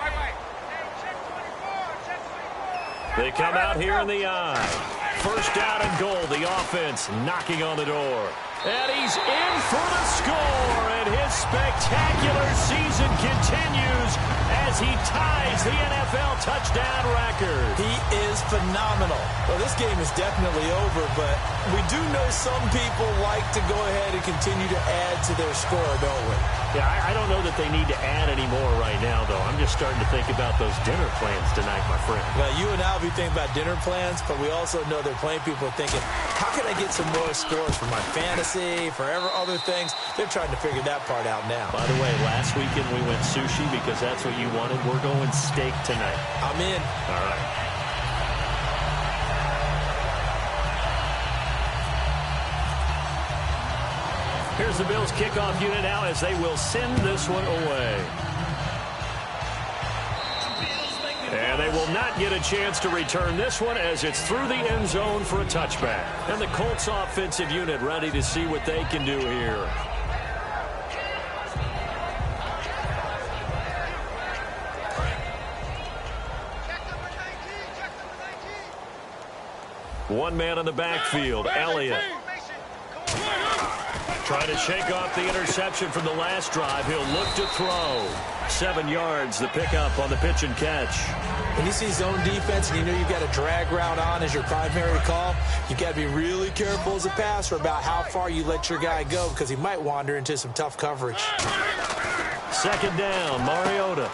They come out here in the eye. 1st down and goal. The offense knocking on the door. And he's in for the score. And his spectacular season continues as he ties the NFL touchdown record. He is phenomenal. Well, this game is definitely over, but we do know some people like to go ahead and continue to add to their score, don't we? Yeah, I don't know that they need to add any more right now, though. I'm just starting to think about those dinner plans tonight, my friend. Well, you and I will be thinking about dinner plans, but we also know there are plenty of people thinking, how can I get some more scores for my fantasy, for other things? They're trying to figure that part out now. By the way, last weekend we went sushi because that's what you wanted. We're going steak tonight. I'm in. All right. Here's the Bills kickoff unit now as they will send this one away. And they will not get a chance to return this one as it's through the end zone for a touchback. And the Colts offensive unit ready to see what they can do here. One man in the backfield, Elliott. Trying to shake off the interception from the last drive. He'll look to throw. 7 yards, the pickup on the pitch and catch. When you see zone defense and you know you've got a drag route on as your primary call, you've got to be really careful as a passer about how far you let your guy go because he might wander into some tough coverage. Second down, Mariota.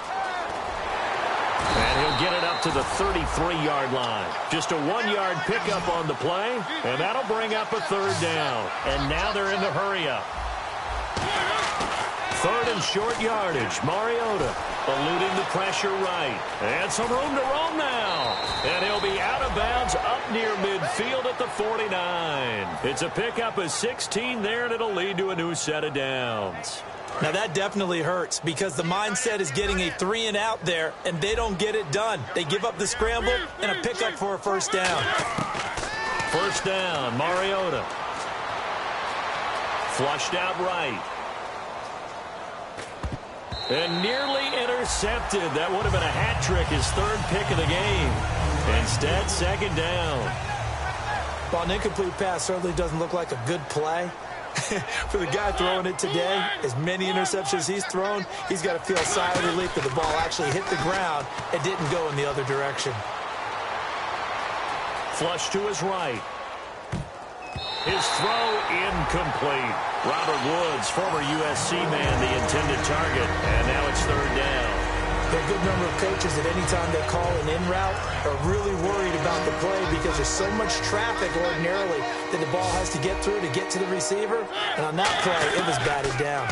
And he'll get it up to the 33-yard line. Just a 1-yard pickup on the play, and that'll bring up a third down. And now they're in the hurry-up. Third and short yardage. Mariota eluding the pressure right. And some room to roam now. And he'll be out of bounds up near midfield at the 49. It's a pickup of 16 there, and it'll lead to a new set of downs. Now, that definitely hurts because the mindset is getting a 3-and-out there, and they don't get it done. They give up the scramble and a pickup for a first down. First down, Mariota. Flushed out right. And nearly intercepted. That would have been a hat trick, his third pick of the game. Instead, second down. Well, an incomplete pass certainly doesn't look like a good play. For the guy throwing it today, as many interceptions he's thrown, he's got to feel a sigh of relief that the ball actually hit the ground and didn't go in the other direction. Flush to his right. His throw incomplete. Robert Woods, former USC man, the intended target, and now it's third down. There are a good number of coaches that any time they call an in route are really worried about the play because there's so much traffic ordinarily that the ball has to get through to get to the receiver. And on that play, it was batted down.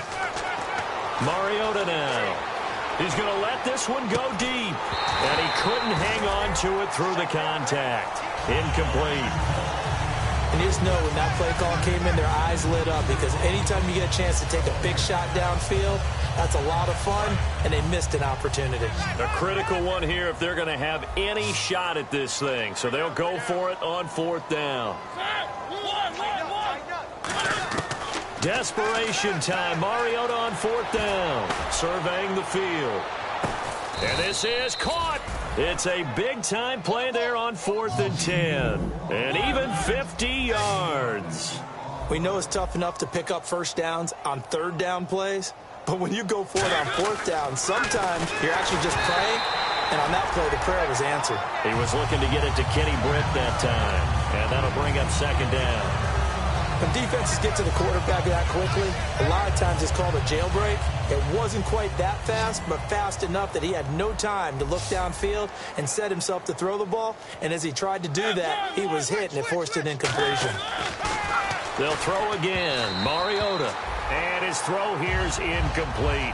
Mariota now. He's going to let this one go deep. And he couldn't hang on to it through the contact. Incomplete. And you just know when that play call came in, their eyes lit up because anytime you get a chance to take a big shot downfield, that's a lot of fun, and they missed an opportunity. A critical one here if they're going to have any shot at this thing. So they'll go for it on fourth down. Desperation time. Mariota on fourth down. Surveying the field. And this is caught. It's a big-time play there on 4th and 10. And even 50 yards. We know it's tough enough to pick up first downs on third down plays. But when you go for it on fourth down, sometimes you're actually just praying. And on that play, the prayer was answered. He was looking to get it to Kenny Britt that time. And that'll bring up second down. When defenses get to the quarterback that quickly, a lot of times it's called a jailbreak. It wasn't quite that fast, but fast enough that he had no time to look downfield and set himself to throw the ball. And as he tried to do that, he was hit, and it forced an incompletion. They'll throw again. Mariota. And his throw here's incomplete.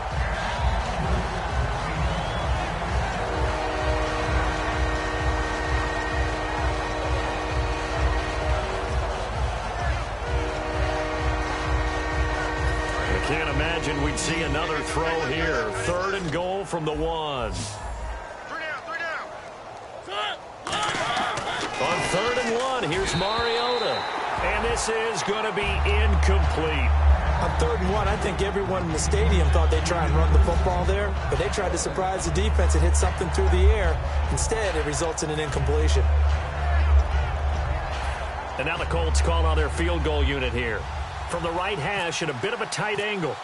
Can't imagine we'd see another throw here. 3rd and goal from the 1. 3 down. On 3rd and 1, here's Mariota. And this is going to be incomplete. On 3rd and 1, I think everyone in the stadium thought they'd try and run the football there, but they tried to surprise the defense and hit something through the air. Instead, it results in an incompletion. And now the Colts call on their field goal unit here. From the right hash at a bit of a tight angle.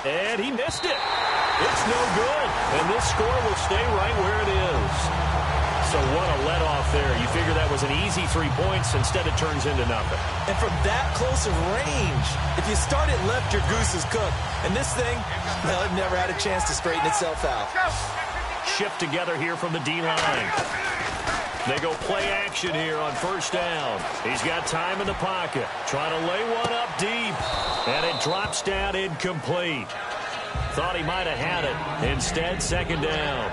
And he missed it. It's no good. And this score will stay right where it is. So what a let-off there. You figure that was an easy 3 points. Instead, it turns into nothing. And from that close of range, if you start it left, your goose is cooked. And this thing, well, it never had a chance to straighten itself out. Shift together here from the D-line. They go play action here on first down. He's got time in the pocket. Trying to lay one up deep. And it drops down incomplete. Thought he might have had it. Instead, second down.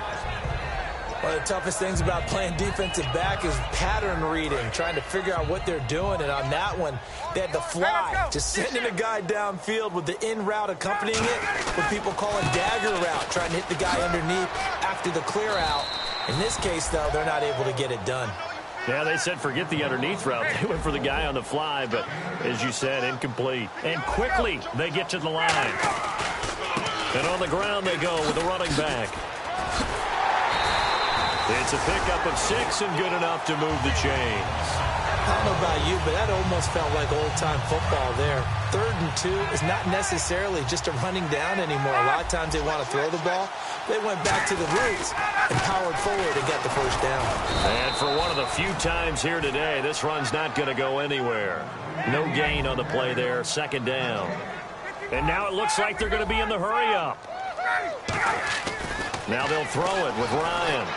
One of the toughest things about playing defensive back is pattern reading, trying to figure out what they're doing. And on that one, they had the fly, just sending a guy downfield with the in route accompanying it, what people call a dagger route, trying to hit the guy underneath after the clear out. In this case, though, they're not able to get it done. Yeah, they said forget the underneath route. They went for the guy on the fly, but as you said, incomplete. And quickly, they get to the line. And on the ground they go with the running back. It's a pickup of 6 and good enough to move the chains. I don't know about you, but that almost felt like old-time football there. 3rd and 2 is not necessarily just a running down anymore. A lot of times they want to throw the ball. They went back to the roots and powered forward and got the first down. And for one of the few times here today, this run's not going to go anywhere. No gain on the play there, second down. And now it looks like they're going to be in the hurry-up. Now they'll throw it with Ryan.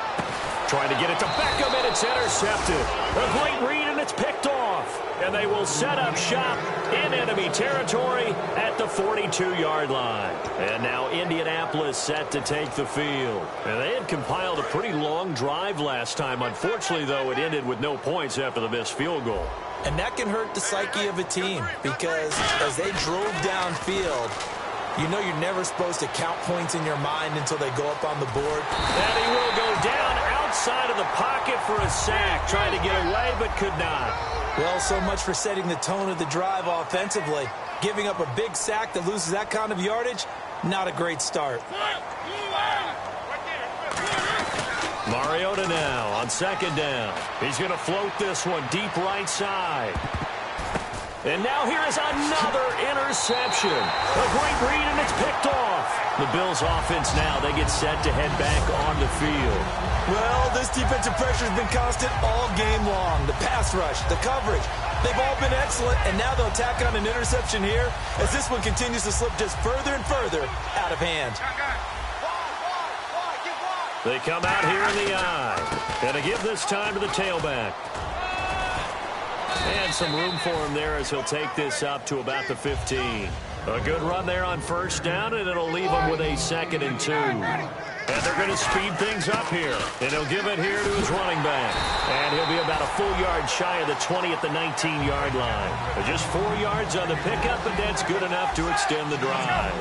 Trying to get it to Beckham, and it's intercepted. A great read, and it's picked off. And they will set up shop in enemy territory at the 42-yard line. And now Indianapolis set to take the field. And they had compiled a pretty long drive last time. Unfortunately, though, it ended with no points after the missed field goal. And that can hurt the psyche of a team because as they drove downfield, you know you're never supposed to count points in your mind until they go up on the board. And he will go down outside of the pocket for a sack, trying to get away but could not. Well, so much for setting the tone of the drive offensively. Giving up a big sack that loses that kind of yardage, not a great start. Mariota now on second down. He's going to float this one deep right side. And now here is another interception. A great read, and it's picked off. The Bills' offense now, they get set to head back on the field. Well, this defensive pressure has been constant all game long. The pass rush, the coverage, they've all been excellent, and now they'll tack on an interception here as this one continues to slip just further and further out of hand. They come out here in the eye. And to give this time to the tailback. And some room for him there as he'll take this up to about the 15. A good run there on first down, and it'll leave him with a 2nd and 2. And they're going to speed things up here. And he'll give it here to his running back. And he'll be about a full yard shy of the 20 at the 19-yard line. But just 4 yards on the pickup, and that's good enough to extend the drive.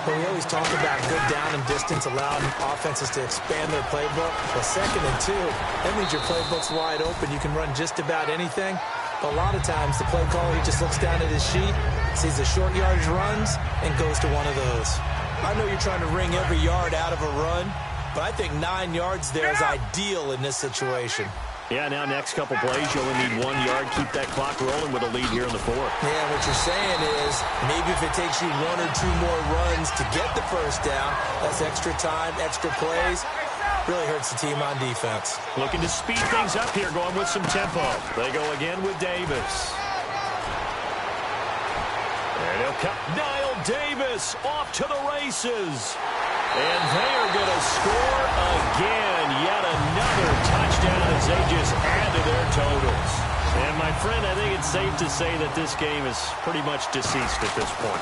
Well, we always talk about good down and distance, allowing offenses to expand their playbook. Well, 2nd and 2, that means your playbook's wide open. You can run just about anything. But a lot of times, the play caller, he just looks down at his sheet, sees the short yardage runs, and goes to one of those. I know you're trying to wring every yard out of a run, but I think 9 yards there is ideal in this situation. Yeah, now next couple plays, you only need 1 yard. Keep that clock rolling with a lead here in the 4th. Yeah, what you're saying is maybe if it takes you 1 or 2 more runs to get the first down, that's extra time, extra plays. Really hurts the team on defense. Looking to speed things up here, going with some tempo. They go again with Davis. And he'll cut Niall Davis off to the races. And they are going to score again. Yet another touchdown as they just add to their totals. And, my friend, I think it's safe to say that this game is pretty much deceased at this point.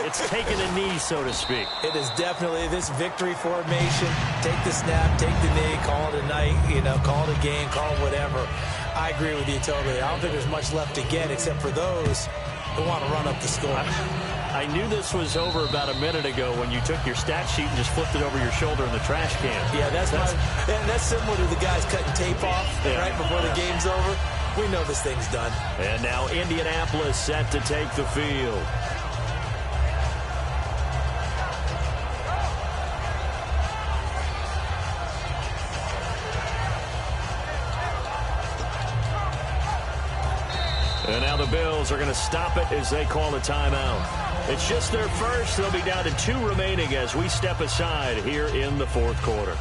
It's taken a knee, so to speak. It is definitely this victory formation. Take the snap, take the knee, call it a night, call it a game, call it whatever. I agree with you totally. I don't think there's much left to get except for those who want to run up the score. I knew this was over about a minute ago when you took your stat sheet and just flipped it over your shoulder in the trash can. Yeah, that's similar to the guys cutting tape off right before the game's over. We know this thing's done. And now Indianapolis set to take the field. And now the Bills are going to stop it as they call a timeout. It's just their first. They'll be down to 2 remaining as we step aside here in the 4th quarter.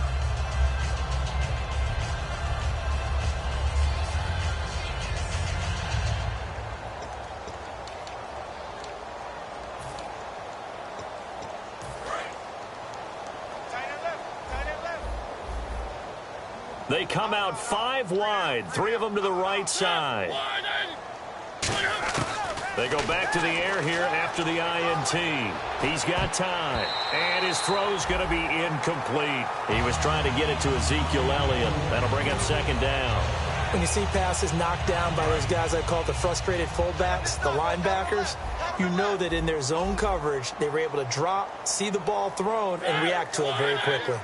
They come out 5 wide, 3 of them to the right side. They go back to the air here after the INT. He's got time, and his throw's going to be incomplete. He was trying to get it to Ezekiel Elliott. That'll bring up second down. When you see passes knocked down by those guys I call the frustrated fullbacks, the linebackers, you know that in their zone coverage, they were able to drop, see the ball thrown, and react to it very quickly.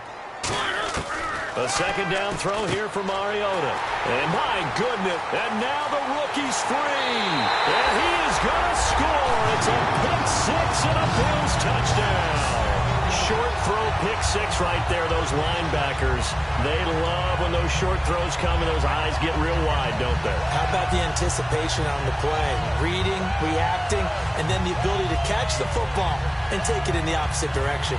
A second down throw here for Mariota. And my goodness, and now the rookie's free. And he is going to score. It's a pick-6 and a Bills touchdown. Short throw pick-6 right there, those linebackers. They love when those short throws come and those eyes get real wide, don't they? How about the anticipation on the play? Reading, reacting, and then the ability to catch the football and take it in the opposite direction.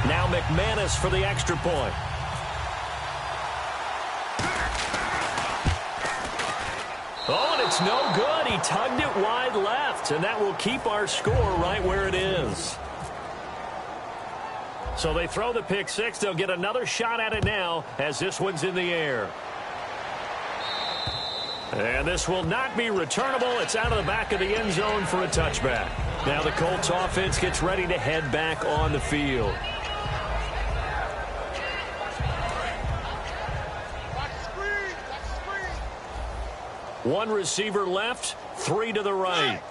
Now McManus for the extra point. Oh, and it's no good. He tugged it wide left, and that will keep our score right where it is. So they throw the pick-6. They'll get another shot at it now as this one's in the air. And this will not be returnable. It's out of the back of the end zone for a touchback. Now the Colts offense gets ready to head back on the field. One receiver left, 3 to the right.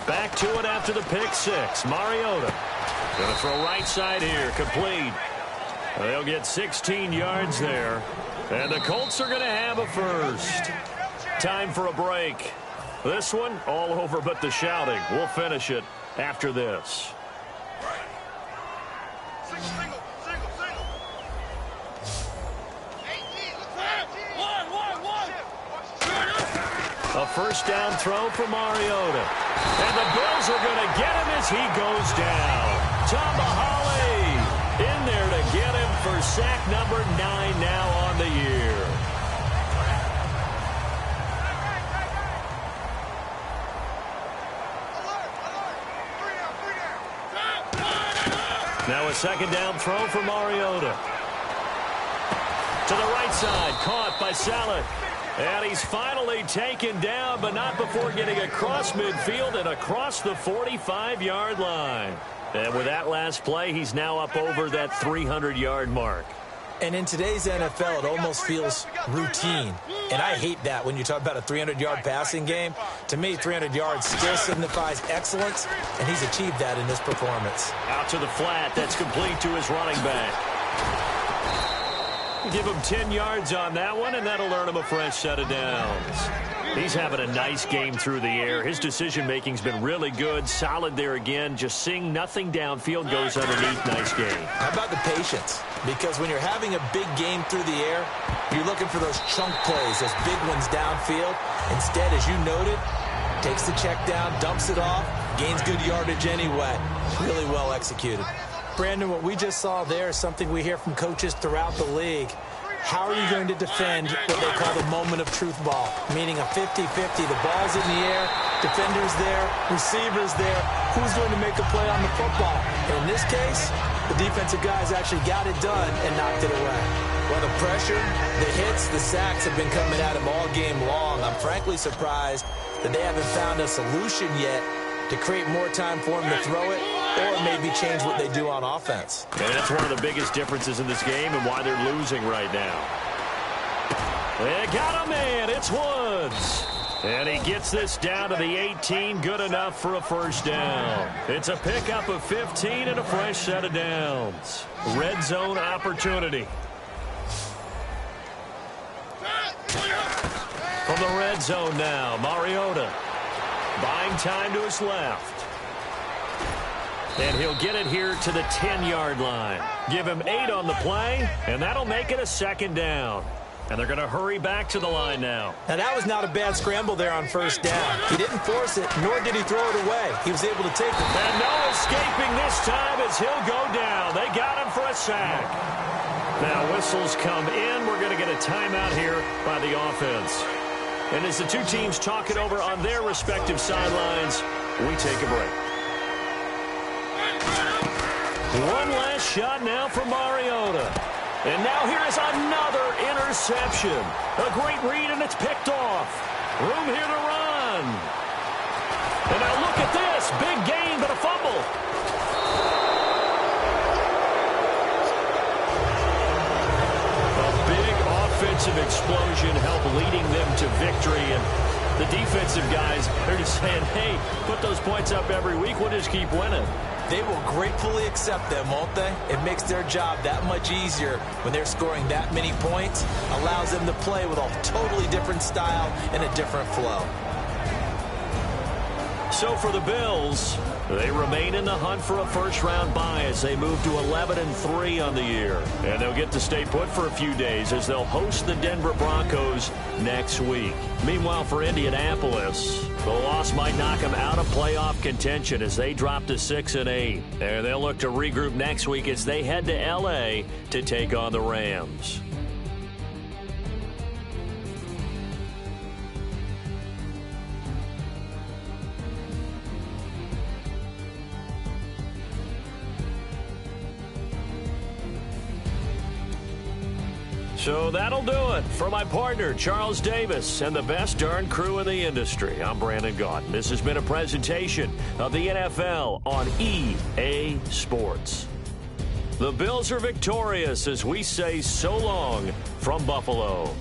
Back to it after the pick-6. Mariota going to throw right side here, complete. They'll get 16 yards there. And the Colts are going to have a first. Time for a break. This one, all over but the shouting. We'll finish it after this. A first down throw for Mariota. And the Bills are going to get him as he goes down. Tomahawley in there to get him for sack number 9 now on the year. Now a second down throw for Mariota. To the right side, caught by Saleh. And he's finally taken down, but not before getting across midfield and across the 45-yard line. And with that last play, he's now up over that 300-yard mark. And in today's NFL, it almost feels routine. And I hate that when you talk about a 300-yard passing game. To me, 300 yards still signifies excellence, and he's achieved that in this performance. Out to the flat. That's complete to his running back. Give him 10 yards on that one, and that'll earn him a fresh set of downs. He's having a nice game through the air. His decision-making's been really good. Solid there again. Just seeing nothing downfield goes underneath. Nice game. How about the patience? Because when you're having a big game through the air, you're looking for those chunk plays, those big ones downfield. Instead, as you noted, takes the check down, dumps it off, gains good yardage anyway. Really well executed. Brandon, what we just saw there is something we hear from coaches throughout the league. How are you going to defend what they call the moment of truth ball? Meaning a 50-50. The ball's in the air, defenders there, receivers there. Who's going to make a play on the football? And in this case, the defensive guys actually got it done and knocked it away. Well, the pressure, the hits, the sacks have been coming at him all game long. I'm frankly surprised that they haven't found a solution yet to create more time for him to throw it, or maybe change what they do on offense. And that's one of the biggest differences in this game and why they're losing right now. They got a man. It's Woods. And he gets this down to the 18. Good enough for a first down. It's a pickup of 15 and a fresh set of downs. Red zone opportunity. From the red zone now, Mariota. Buying time to his left. And he'll get it here to the 10-yard line. Give him 8 on the play, and that'll make it a second down. And they're going to hurry back to the line now. Now, that was not a bad scramble there on first down. He didn't force it, nor did he throw it away. He was able to take it. And no escaping this time as he'll go down. They got him for a sack. Now, whistles come in. We're going to get a timeout here by the offense. And as the two teams talk it over on their respective sidelines, we take a break. One last shot now for Mariota. And now here is another interception. A great read, and it's picked off. Room here to run. And now look at this. Big gain, but a fumble. A big offensive explosion helped leading them to victory. And the defensive guys, they're just saying, hey, put those points up every week. We'll just keep winning. They will gratefully accept them, won't they? It makes their job that much easier when they're scoring that many points. Allows them to play with a totally different style and a different flow. So for the Bills, they remain in the hunt for a first-round bye as they move to 11-3 on the year. And they'll get to stay put for a few days as they'll host the Denver Broncos next week. Meanwhile, for Indianapolis, the loss might knock them out of playoff contention as they drop to 6-8. And they'll look to regroup next week as they head to L.A. to take on the Rams. So that'll do it. For my partner, Charles Davis, and the best darn crew in the industry, I'm Brandon Gaudin. This has been a presentation of the NFL on EA Sports. The Bills are victorious as we say so long from Buffalo.